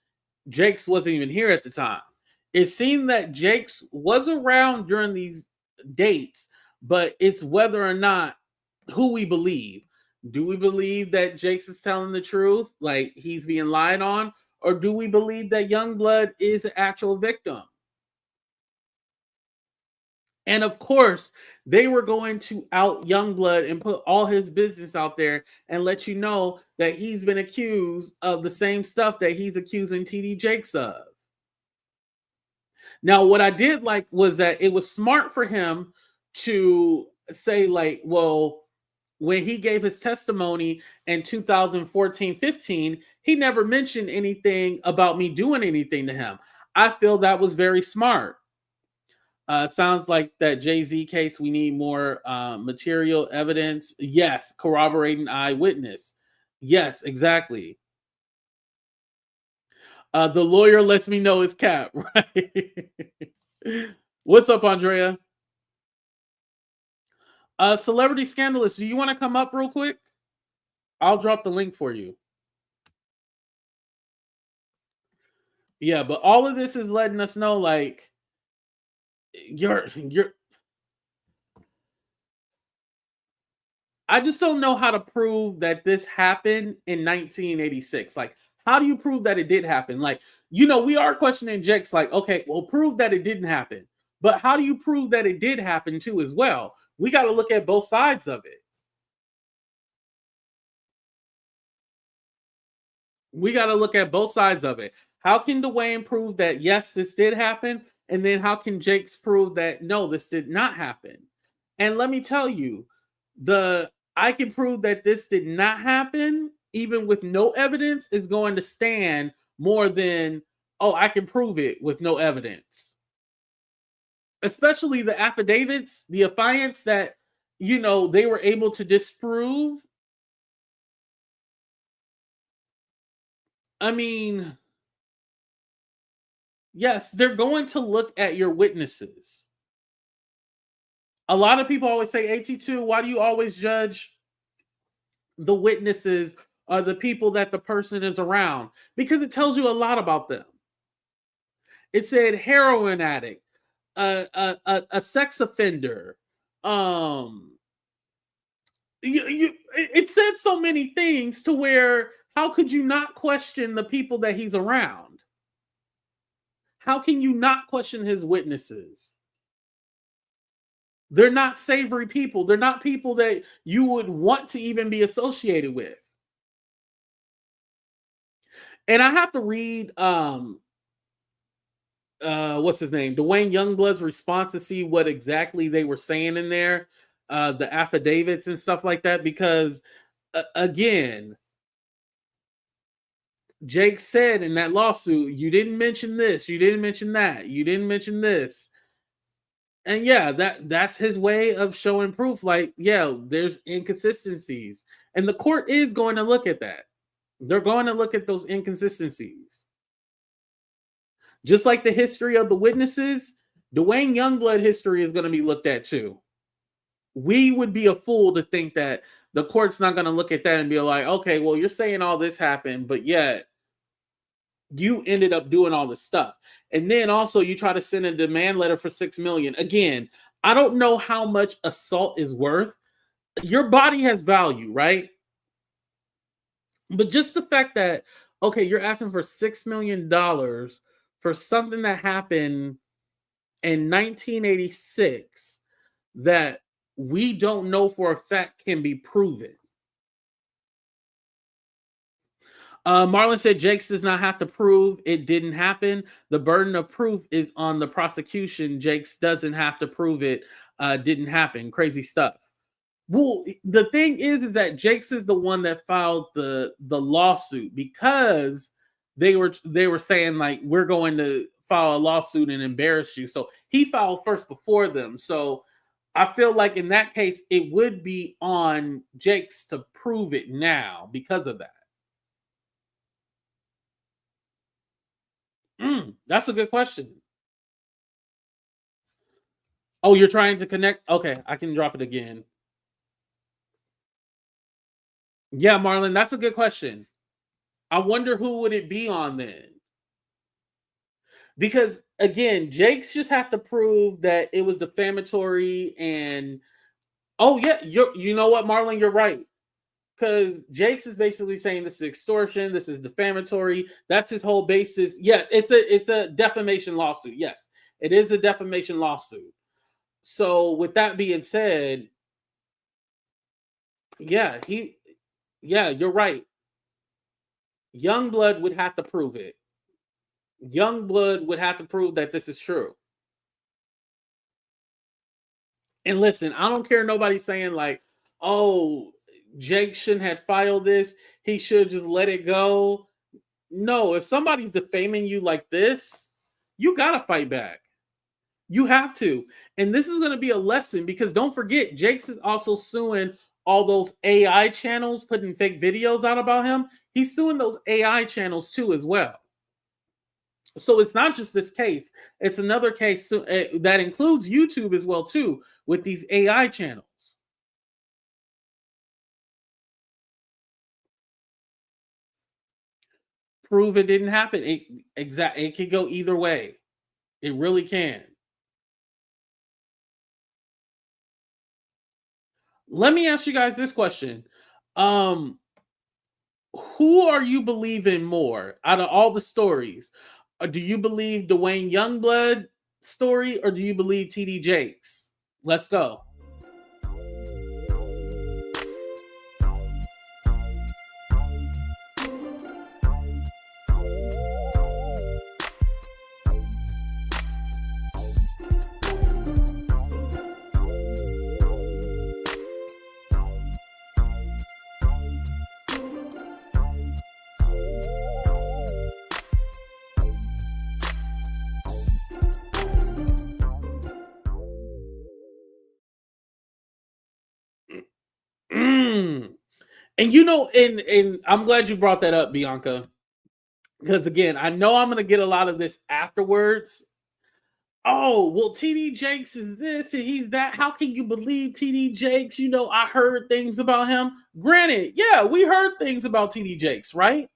Jakes wasn't even here at the time. It seemed that Jakes was around during these dates, but it's whether or not who we believe. Do we believe that Jakes is telling the truth, like he's being lied on, or do we believe that Youngblood is an actual victim? And of course, they were going to out Youngblood and put all his business out there and let you know that he's been accused of the same stuff that he's accusing TD Jakes of. Now, what I did like was that it was smart for him to say, like, well, when he gave his testimony in 2014-15, he never mentioned anything about me doing anything to him. I feel that was very smart. Sounds like that Jay-Z case, we need more material evidence. Yes, corroborating eyewitness. Yes, exactly. The lawyer lets me know it's cap, right? What's up, Andrea? Celebrity Scandalous, do you want to come up real quick? I'll drop the link for you. Yeah, but all of this is letting us know, like, you're I just don't know how to prove that this happened in 1986. Like, how do you prove that it did happen? Like, we are questioning Jakes, like, okay, well, prove that it didn't happen. But how do you prove that it did happen too as well? We got to look at both sides of it. We got to look at both sides of it. How can Duane prove that, yes, this did happen? And then how can Jakes prove that, no, this did not happen? And let me tell you, I can prove that this did not happen, even with no evidence, is going to stand more than, oh, I can prove it with no evidence. Especially the affidavits, the affiance that, they were able to disprove. I mean, yes, they're going to look at your witnesses. A lot of people always say, AT2, why do you always judge the witnesses or the people that the person is around? Because it tells you a lot about them. It said heroin addict, a sex offender. It said so many things to where, how could you not question the people that he's around? How can you not question his witnesses? They're not savory people. They're not people that you would want to even be associated with. And I have to read what's his name? Duane Youngblood's response to see what exactly they were saying in there, the affidavits and stuff like that, because again, Jake said in that lawsuit, you didn't mention this, you didn't mention that, you didn't mention this. And yeah, that's his way of showing proof. Like, yeah, there's inconsistencies. And the court is going to look at that. They're going to look at those inconsistencies. Just like the history of the witnesses, Duane Youngblood history is going to be looked at too. We would be a fool to think that the court's not going to look at that and be like, okay, well, you're saying all this happened, but yet you ended up doing all this stuff. And then also you try to send a demand letter for $6 million. Again, I don't know how much assault is worth. Your body has value, right? But just the fact that, okay, you're asking for $6 million for something that happened in 1986 that we don't know for a fact can be proven. Marlon said Jakes does not have to prove it didn't happen. The burden of proof is on the prosecution. Jakes doesn't have to prove it didn't happen. Crazy stuff. Well, the thing is that Jakes is the one that filed the lawsuit because they were saying like, we're going to file a lawsuit and embarrass you. So he filed first before them. So I feel like in that case, it would be on Jake's to prove it now because of that. That's a good question. Oh, you're trying to connect? Okay, I can drop it again. Yeah, Marlon, that's a good question. I wonder who would it be on then? Because again, Jake's just have to prove that it was defamatory and oh yeah, you know what, Marlon, you're right. Because Jake's is basically saying this is extortion, this is defamatory. That's his whole basis. Yeah, it's a defamation lawsuit. Yes, it is a defamation lawsuit. So with that being said, yeah, you're right. Youngblood would have to prove it. Youngblood would have to prove that this is true. And listen, I don't care nobody saying like, oh, Jake shouldn't have filed this. He should just let it go. No, if somebody's defaming you like this, you gotta fight back. You have to. And this is gonna be a lesson because don't forget, Jake's is also suing all those AI channels putting fake videos out about him. He's suing those AI channels too as well. So it's not just this case; it's another case that includes YouTube as well too, with these AI channels. Prove it didn't happen. It can go either way. It really can. Let me ask you guys this question: who are you believing more out of all the stories? Do you believe Duane Youngblood story or do you believe TD Jakes? Let's go. Mm. And you know, and I'm glad you brought that up, Bianca, because again, I know I'm going to get a lot of this afterwards. Oh, well, TD Jakes is this and he's that. How can you believe TD Jakes? You know, I heard things about him. Granted, yeah, we heard things about TD Jakes, right?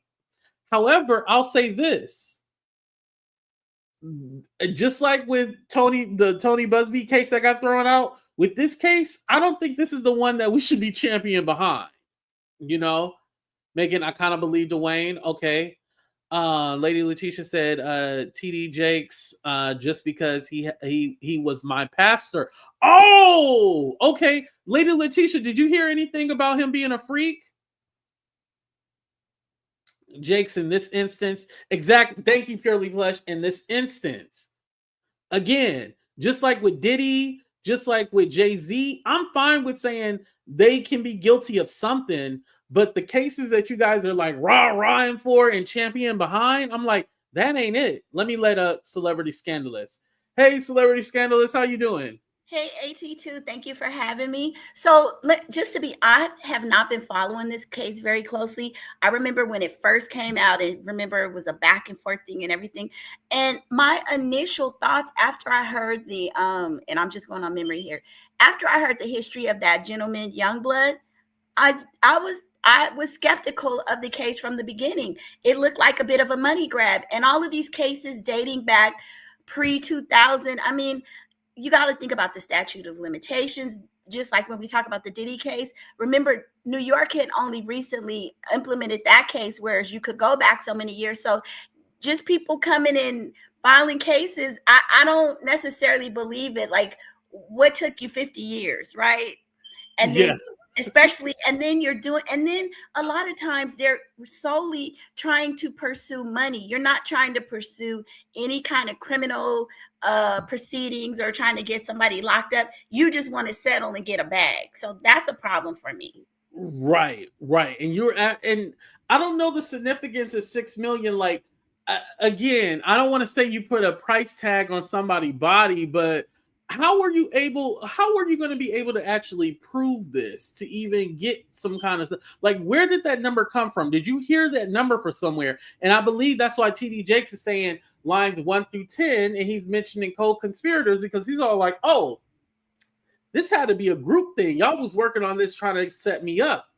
However, I'll say this. Just like with the Tony Busby case that got thrown out, with this case, I don't think this is the one that we should be championing behind. You know, Megan, I kind of believe Duane. Okay. Lady Letitia said, TD Jakes, just because he was my pastor. Oh, okay. Lady Letitia, did you hear anything about him being a freak? Jakes in this instance, exactly. Thank you, Purely Plush. In this instance, again, just like with Diddy, just like with Jay-Z, I'm fine with saying they can be guilty of something, but the cases that you guys are like rah-rahing for and champion behind, I'm like, that ain't it. Let me let up Celebrity Scandalous. Hey, Celebrity Scandalous, how you doing? Hey, AT2, thank you for having me. So, just to be, I have not been following this case very closely. I remember when it first came out, and remember it was a back and forth thing and everything. And my initial thoughts after I heard and I'm just going on memory here, after I heard the history of that gentleman, Youngblood, I was skeptical of the case from the beginning. It looked like a bit of a money grab, and all of these cases dating back pre 2000. I mean, you got to think about the statute of limitations. Just like when we talk about the Diddy case, remember New York had only recently implemented that case, whereas you could go back so many years. So just people coming in filing cases, I don't necessarily believe it. Like, what took you 50 years, right? And Yeah. then especially, and then you're doing, and then a lot of times they're solely trying to pursue money. You're not trying to pursue any kind of criminal proceedings or trying to get somebody locked up. You just want to settle and get a bag. So that's a problem for me. Right. And you're at, and I don't know the significance of 6 million. Like, again, I don't want to say you put a price tag on somebody's body, but how were you going to be able to actually prove this to even get some kind of stuff? Like, where did that number come from? Did you hear that number from somewhere? And I believe that's why TD Jakes is saying lines 1 through 10, and he's mentioning co-conspirators, because he's all like, oh, this had to be a group thing. Y'all was working on this trying to set me up.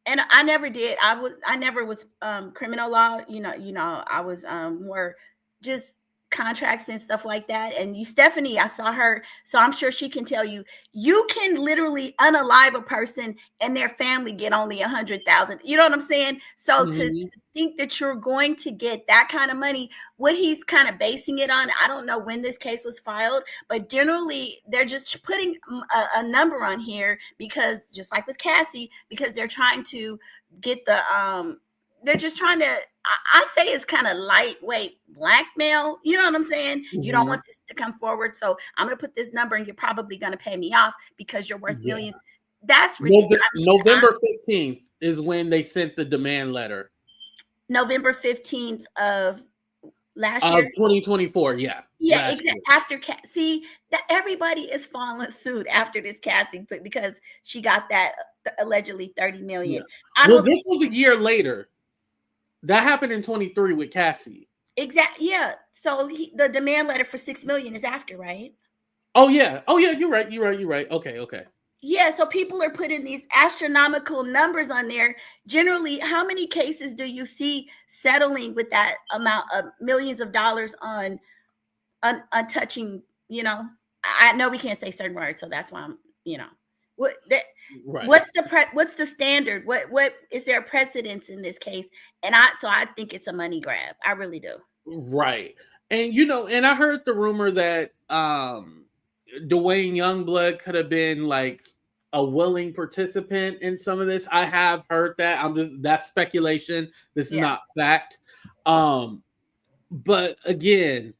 And I never did. I never was criminal law. I was more just contracts and stuff like that. And Stephanie, I saw her, so I'm sure she can tell you. You can literally unalive a person and their family get only 100,000. You know what I'm saying? So to think that you're going to get that kind of money, what he's kind of basing it on, I don't know when this case was filed, but generally they're just putting a number on here because, just like with Cassie, because they're trying to get they're just trying to, I say it's kind of lightweight blackmail. You know what I'm saying? You don't want this to come forward, so I'm going to put this number and you're probably going to pay me off because you're worth millions. That's ridiculous. November 15th is when they sent the demand letter. November 15th of last year? 2024, yeah. Yeah, exactly. After see, that everybody is following suit after this Cassie, because she got that allegedly 30 million. Yeah. Well, this was a year later. That happened in 23 with Cassie. Exactly. Yeah. So the demand letter for 6 million is after, right? Oh yeah. You're right. Okay. Yeah. So people are putting these astronomical numbers on there. Generally, how many cases do you see settling with that amount of millions of dollars on touching? I know we can't say certain words, so that's why I'm. Right. What's the standard? What is there a precedence in this case? And I think it's a money grab. I really do. Right. And and I heard the rumor that Duane Youngblood could have been like a willing participant in some of this. I have heard that. That's speculation. This is not fact. But again,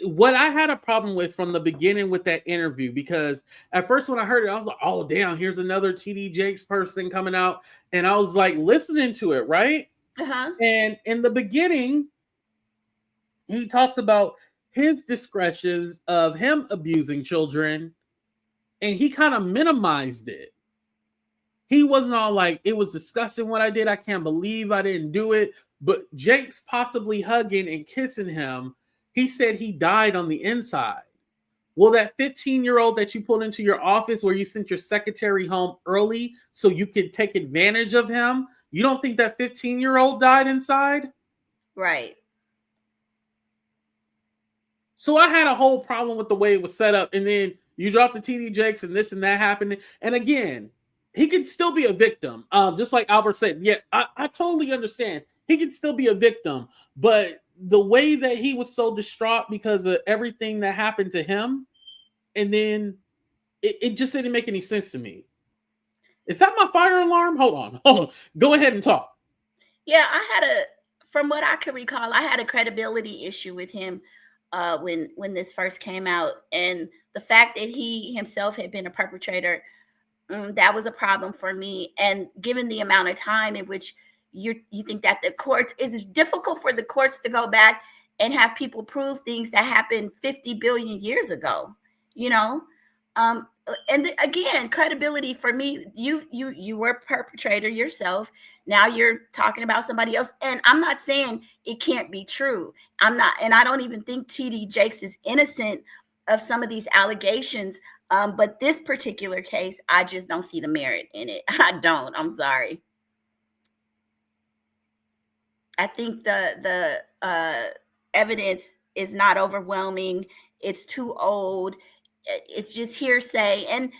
what I had a problem with from the beginning with that interview, because at first when I heard it, I was like, oh, damn, here's another TD Jakes person coming out. And I was like listening to it, right? Uh-huh. And in the beginning, he talks about his discretions of him abusing children, and he kind of minimized it. He wasn't all like, it was disgusting what I did. I can't believe I didn't do it. But Jakes possibly hugging and kissing him, he said he died on the inside. Well, that 15-year-old that you pulled into your office where you sent your secretary home early so you could take advantage of him, you don't think that 15-year-old died inside? Right. So I had a whole problem with the way it was set up. And then you drop the TD Jakes and this and that happened. And again, he could still be a victim. Just like Albert said, yeah, I totally understand. He could still be a victim. But the way that he was so distraught because of everything that happened to him, and then it just didn't make any sense to me. Is that my fire alarm? Hold on. Go ahead and talk. Yeah, from what I can recall, I had a credibility issue with him when this first came out. And the fact that he himself had been a perpetrator, that was a problem for me. And given the amount of time in which you think that the courts, it's difficult for the courts to go back and have people prove things that happened 50 billion years ago, and again, credibility for me, you were a perpetrator yourself. Now you're talking about somebody else. And I'm not saying it can't be true. I'm not, and I don't even think TD Jakes is innocent of some of these allegations. But this particular case, I just don't see the merit in it. I don't. I'm sorry. I think the evidence is not overwhelming. It's too old. It's just hearsay. And,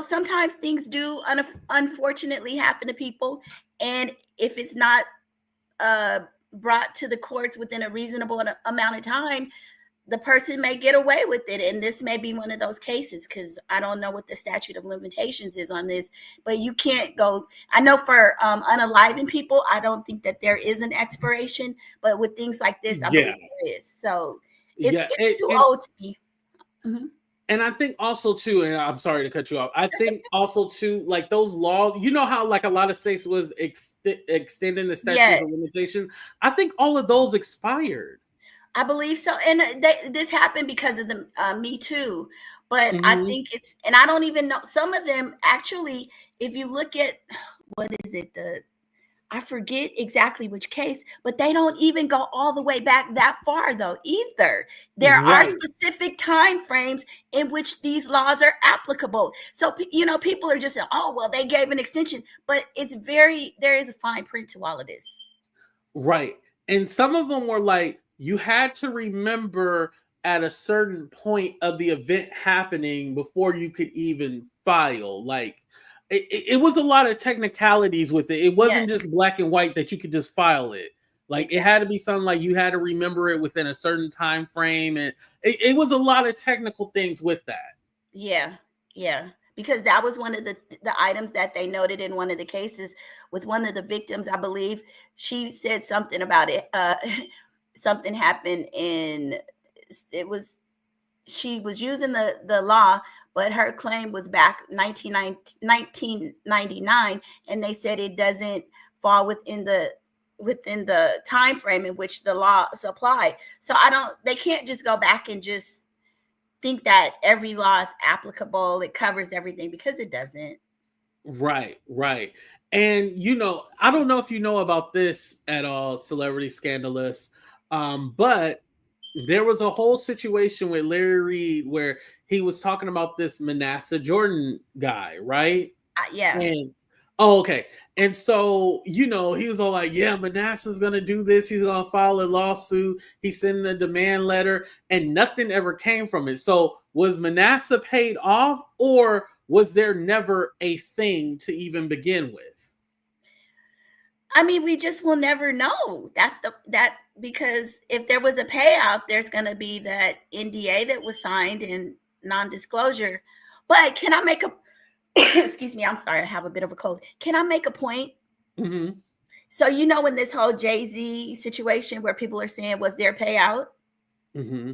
sometimes things do unfortunately happen to people. And if it's not brought to the courts within a reasonable amount of time, the person may get away with it. And this may be one of those cases, because I don't know what the statute of limitations is on this, but you can't go. I know for unaliving people, I don't think that there is an expiration, but with things like this, I believe there is. So it's too old to be. Mm-hmm. And I think also too, and I'm sorry to cut you off. I think also too, like those laws, you know how like a lot of states was extending the statutes Yes, of limitations. I think all of those expired. I believe so. And this happened because of the Me Too. But I Mm-hmm. think it's, and I don't even know, some of them actually, if you look at, what is it, I forget exactly which case, but they don't even go all the way back that far though either. There are Right. specific time frames in which these laws are applicable. So people are just saying, "Oh, well, they gave an extension," but there is a fine print to all of this. Right. And some of them were like, you had to remember at a certain point of the event happening before you could even file. Like, it was a lot of technicalities with it. It Yes, wasn't just black and white that you could just file it. Like, it exactly. had to be something like you had to remember it within a certain time frame. And it was a lot of technical things with that. Yeah, yeah. Because that was one of the items that they noted in one of the cases with one of the victims. I believe she said something about it. Something happened in, it was, she was using the law, but her claim was back 1999, and they said it doesn't fall within the time frame in which the law is applied. So they can't just go back and just think that every law is applicable, it covers everything, because it doesn't. Right, right. And I don't know if you know about this at all, Celebrity Scandalous, but there was a whole situation with Larry Reed where he was talking about this Manasseh Jordan guy, right? Yeah. And oh, okay. And so, he was all like, yeah, Manasseh's gonna do this, he's gonna file a lawsuit, he's sending a demand letter, and nothing ever came from it. So was Manasseh paid off, or was there never a thing to even begin with? I mean, we just will never know. Because if there was a payout, there's going to be that NDA that was signed and non-disclosure. But can I make a excuse me, I'm sorry, I have a bit of a cold. Can I make a point? Mm-hmm. So in this whole Jay-Z situation where people are saying, was there payout? Mm-hmm.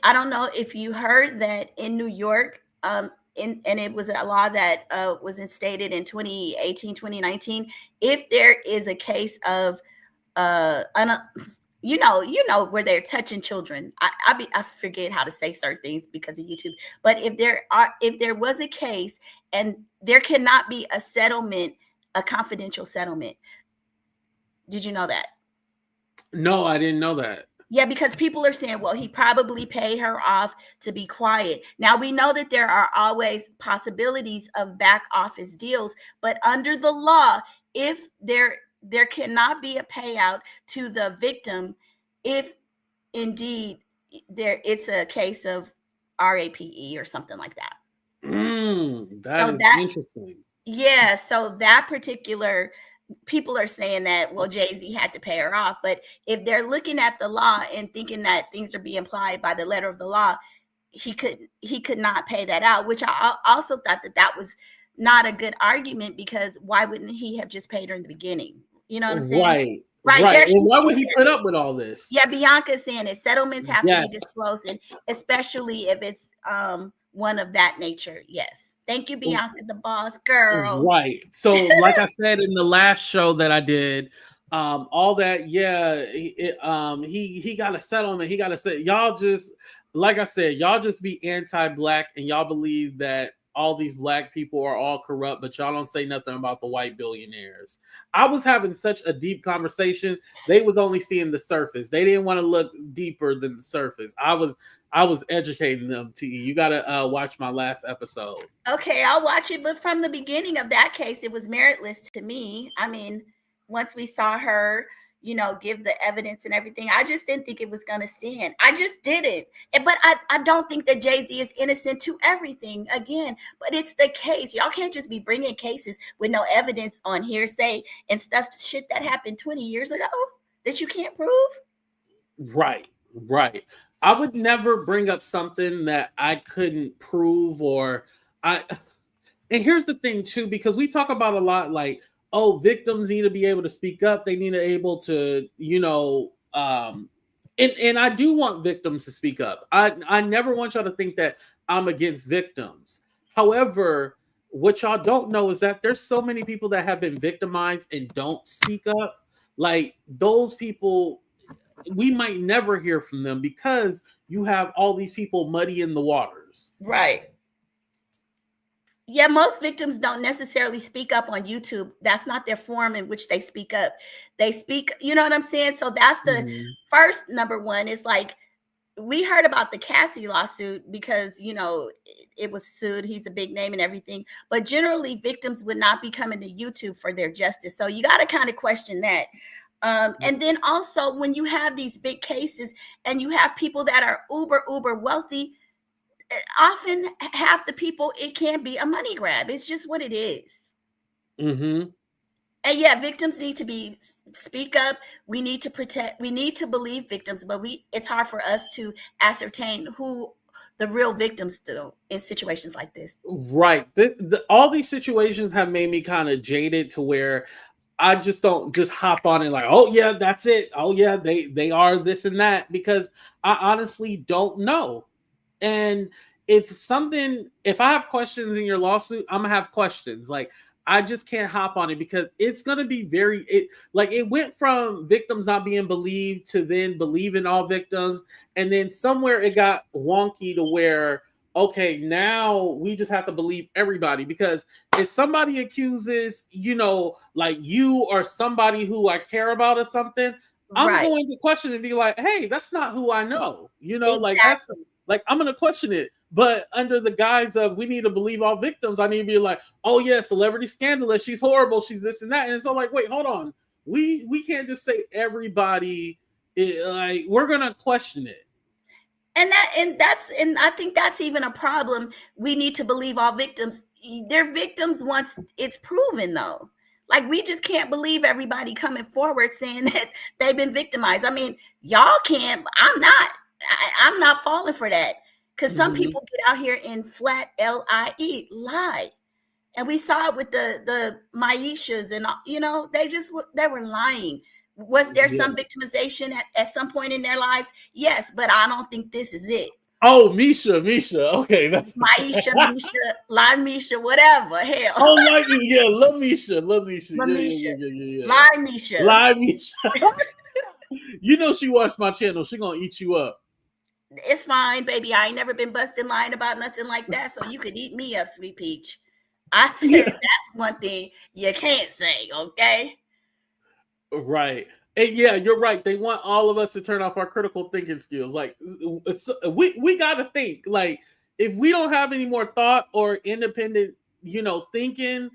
I don't know if you heard that in New York, and it was a law that was instated in 2018, 2019. If there is a case of where they're touching children, I forget how to say certain things because of YouTube. But if there was a case, and there cannot be a settlement, a confidential settlement. Did you know that? No, I didn't know that. Yeah, because people are saying, well, he probably paid her off to be quiet. Now, we know that there are always possibilities of back office deals, but under the law, if there cannot be a payout to the victim if indeed it's a case of RAPE or something like that. That So is that interesting. yeah, so that particular, people are saying that, well, Jay-Z had to pay her off, but if they're looking at the law and thinking that things are being applied by the letter of the law, he could not pay that out, which I also thought that was not a good argument, because why wouldn't he have just paid her in the beginning? You know what I'm saying? Right, Right right. there, And why she would he says put it. up with all this? Yeah, Bianca's saying it. Settlements have to be Yes. disclosed, and especially if it's one of that nature. Yes. Thank you, Bianca, the boss girl. Right. So, like I said in the last show that I did, all that, yeah, he got a settlement. He got a set. Y'all just, like I said, y'all just be anti-black, and y'all believe that all these black people are all corrupt, but y'all don't say nothing about the white billionaires. I was having such a deep conversation. They was only seeing the surface. They didn't want to look deeper than the surface. I was educating them. To you gotta watch my last episode. Okay, I'll watch it, but from the beginning of that case, it was meritless to me. I mean, once we saw her, give the evidence and everything, I just didn't think it was going to stand. I just didn't. But I don't think that Jay-Z is innocent to everything again, but it's the case. Y'all can't just be bringing cases with no evidence on hearsay and stuff, shit that happened 20 years ago that you can't prove. Right, right. I would never bring up something that I couldn't prove or I and here's the thing too, because we talk about a lot like, oh, victims need to be able to speak up, they need to be able to, And I do want victims to speak up. I never want y'all to think that I'm against victims. However, what y'all don't know is that there's so many people that have been victimized and don't speak up. Like those people, we might never hear from them because you have all these people muddying the waters. Right. Yeah, most victims don't necessarily speak up on YouTube. That's not their form in which they speak up. They speak, you know what I'm saying? So that's the Mhm. first number one is like, we heard about the Cassie lawsuit because, you know, it was sued. He's a big name and everything. But generally, victims would not be coming to YouTube for their justice. So you got to kind of question that. And then also, when you have these big cases and you have people that are uber wealthy, often half the people, it can be a money grab. It's just what it is. Mm-hmm. And yeah, victims need to be speak up. We need to protect, we need to believe victims, but it's hard for us to ascertain who the real victims do in situations like this. Right. All these situations have made me kind of jaded to where I just don't just hop on and like, oh yeah, that's it. Oh yeah, they are this and that because I honestly don't know. And if I have questions in your lawsuit, I'm gonna have questions. Like I just can't hop on it because it's gonna be it went from victims not being believed to then believing all victims, and then somewhere it got wonky to where okay, now we just have to believe everybody because if somebody accuses, like you or somebody who I care about or something, I'm Right. going to question and be like, hey, that's not who I know. Like that's Exactly. like I'm gonna question it, but under the guise of we need to believe all victims, I need to be like, oh yeah, celebrity scandalous, she's horrible, she's this and that, and it's all like, wait, hold on, we can't just say everybody. Like we're gonna question it. And I think that's even a problem. We need to believe all victims. They're victims once it's proven, though. Like we just can't believe everybody coming forward saying that they've been victimized. I mean, y'all can't. I'm not. I'm not falling for that because some Mm-hmm. people get out here and flat lie, and we saw it with the Maishas, and they were lying. Was there Yeah. some victimization at some point in their lives? Yes, but I don't think this is it. Oh, Misha. Okay. Maisha, Misha, La Misha, whatever. Hell, Oh, like yeah, love Misha. Lamisha, Yeah. La Misha. Live Misha. She watched my channel. She gonna eat you up. It's fine, baby. I ain't never been busting lying about nothing like that, so you could eat me up, sweet peach. I said Yeah. that's one thing you can't say, okay? Right. And yeah, you're right. They want all of us to turn off our critical thinking skills. Like we got to think. Like if we don't have any more thought or independent, thinking,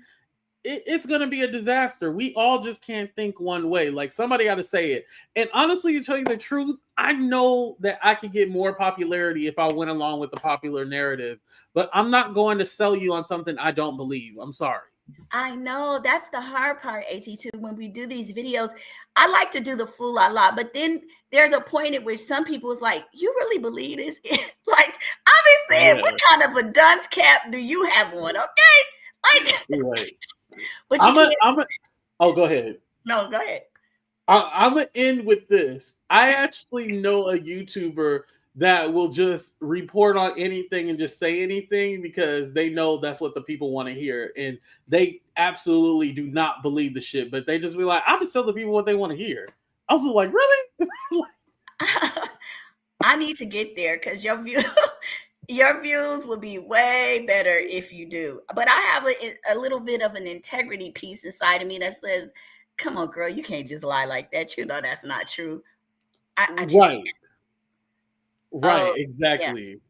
it's going to be a disaster. We all just can't think one way. Like somebody got to say it. And honestly, to tell you the truth, I know that I could get more popularity if I went along with the popular narrative, but I'm not going to sell you on something I don't believe. I'm sorry. I know that's the hard part, AT2. When we do these videos, I like to do the fool a lot, but then there's a point at which some people is like, "You really believe this?" Like, I've been saying, "What Yeah. kind of a dunce cap do you have on?" Okay, like, Right. but you I'm a, can't. I'm a, oh, go ahead. No, go ahead. I'm gonna end with this. I actually know a YouTuber that will just report on anything and just say anything because they know that's what the people want to hear, and they absolutely do not believe the shit. But they just be like, "I'll just tell the people what they want to hear." I was like, "Really?" I need to get there because your views will be way better if you do. But I have a little bit of an integrity piece inside of me that says, "Come on, girl, you can't just lie like that. You know that's not true." I just can't. Right. Right. Oh, yeah. Exactly.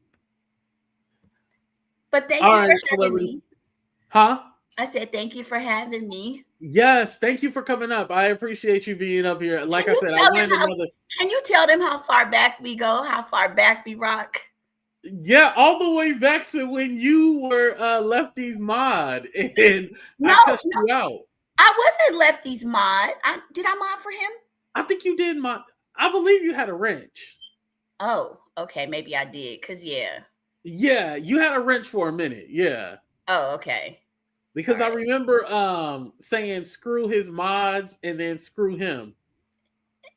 But thank All you for right, having celebrities. me. Huh? I said thank you for having me. Yes. Thank you for coming up. I appreciate you being up here. Like Can I you said, I tell them wanted how another. can you tell them how far back we go, how far back we rock? Yeah, all the way back to when you were Lefty's mod and I No, cussed no, you out. I wasn't Lefty's mod. Did I mod for him? I think you did mod. I believe you had a wrench. Oh, okay, maybe I did. Cause yeah. Yeah, you had a wrench for a minute. Yeah. Oh, okay. All Because I right. remember saying screw his mods and then screw him.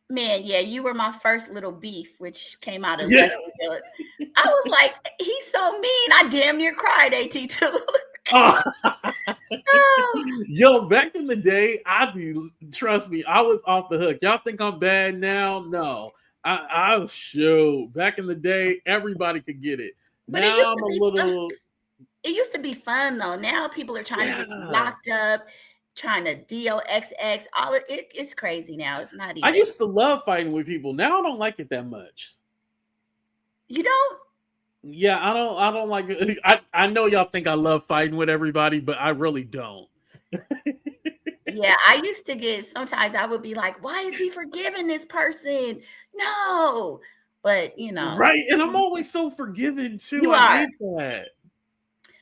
Man, yeah, you were my first little beef, which came out of Yeah. left field. I was like, he's so mean. I damn near cried, AT2. Oh. Oh, Yo, back in the day, trust me, I was off the hook. Y'all think I'm bad now? No. I was shoot. Back in the day, everybody could get it. but it Now used I'm to a be fun. little, It used to be fun though. Now people are trying to get you yeah. locked up, trying to DOXX. All of it, it's crazy now. It's not I even. used to love fighting with people. Now I don't like it that much. You don't? Yeah, I don't like it. I know y'all think I love fighting with everybody, but I really don't. Yeah, I used to get, sometimes I would be like, why is he forgiving this person? No. But, Right. And I'm always so forgiving too. you I are. hate that.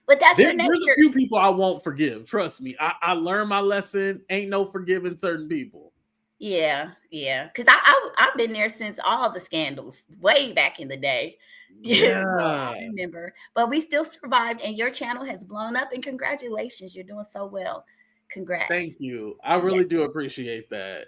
But that's your There's a nature. few people I won't forgive. Trust me. I learned my lesson. Ain't no forgiving certain people. Yeah, yeah. Because I've been there since all the scandals, way back in the day. Yeah, so Yeah. I remember. But we still survived, and your channel has blown up. And congratulations, you're doing so well. Congrats. Thank you. I Yeah. really do appreciate that.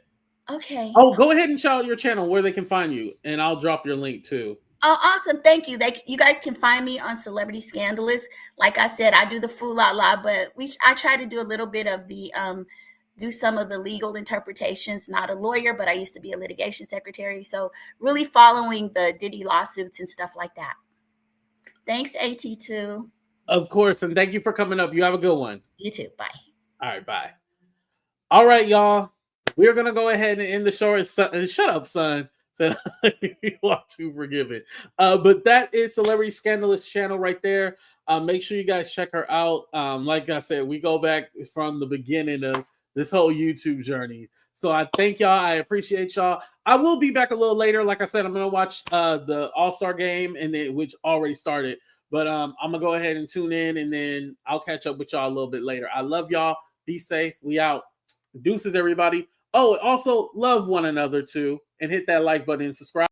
Okay. Oh, go ahead and shout out your channel where they can find you, and I'll drop your link too. Oh, awesome. Thank you. You guys can find me on Celebrity Scandalous. Like I said, I do the fool la la, but I try to do a little bit of the do some of the legal interpretations. Not a lawyer, but I used to be a litigation secretary. So really following the Diddy lawsuits and stuff like that. Thanks, AT2. Of course, and thank you for coming up. You have a good one. You too. Bye. All right, bye. All right, y'all. We're gonna go ahead and end the show. Shut up, son. You are too forgiving. But that is Celebrity Scandalous channel right there. Make sure you guys check her out. Like I said, we go back from the beginning of this whole YouTube journey. So I thank y'all. I appreciate y'all. I will be back a little later. Like I said, I'm gonna watch the All-Star game and then which already started. But I'm gonna go ahead and tune in, and then I'll catch up with y'all a little bit later. I love y'all. Be safe. We out. Deuces, everybody. Oh, also love one another too, and hit that like button and subscribe.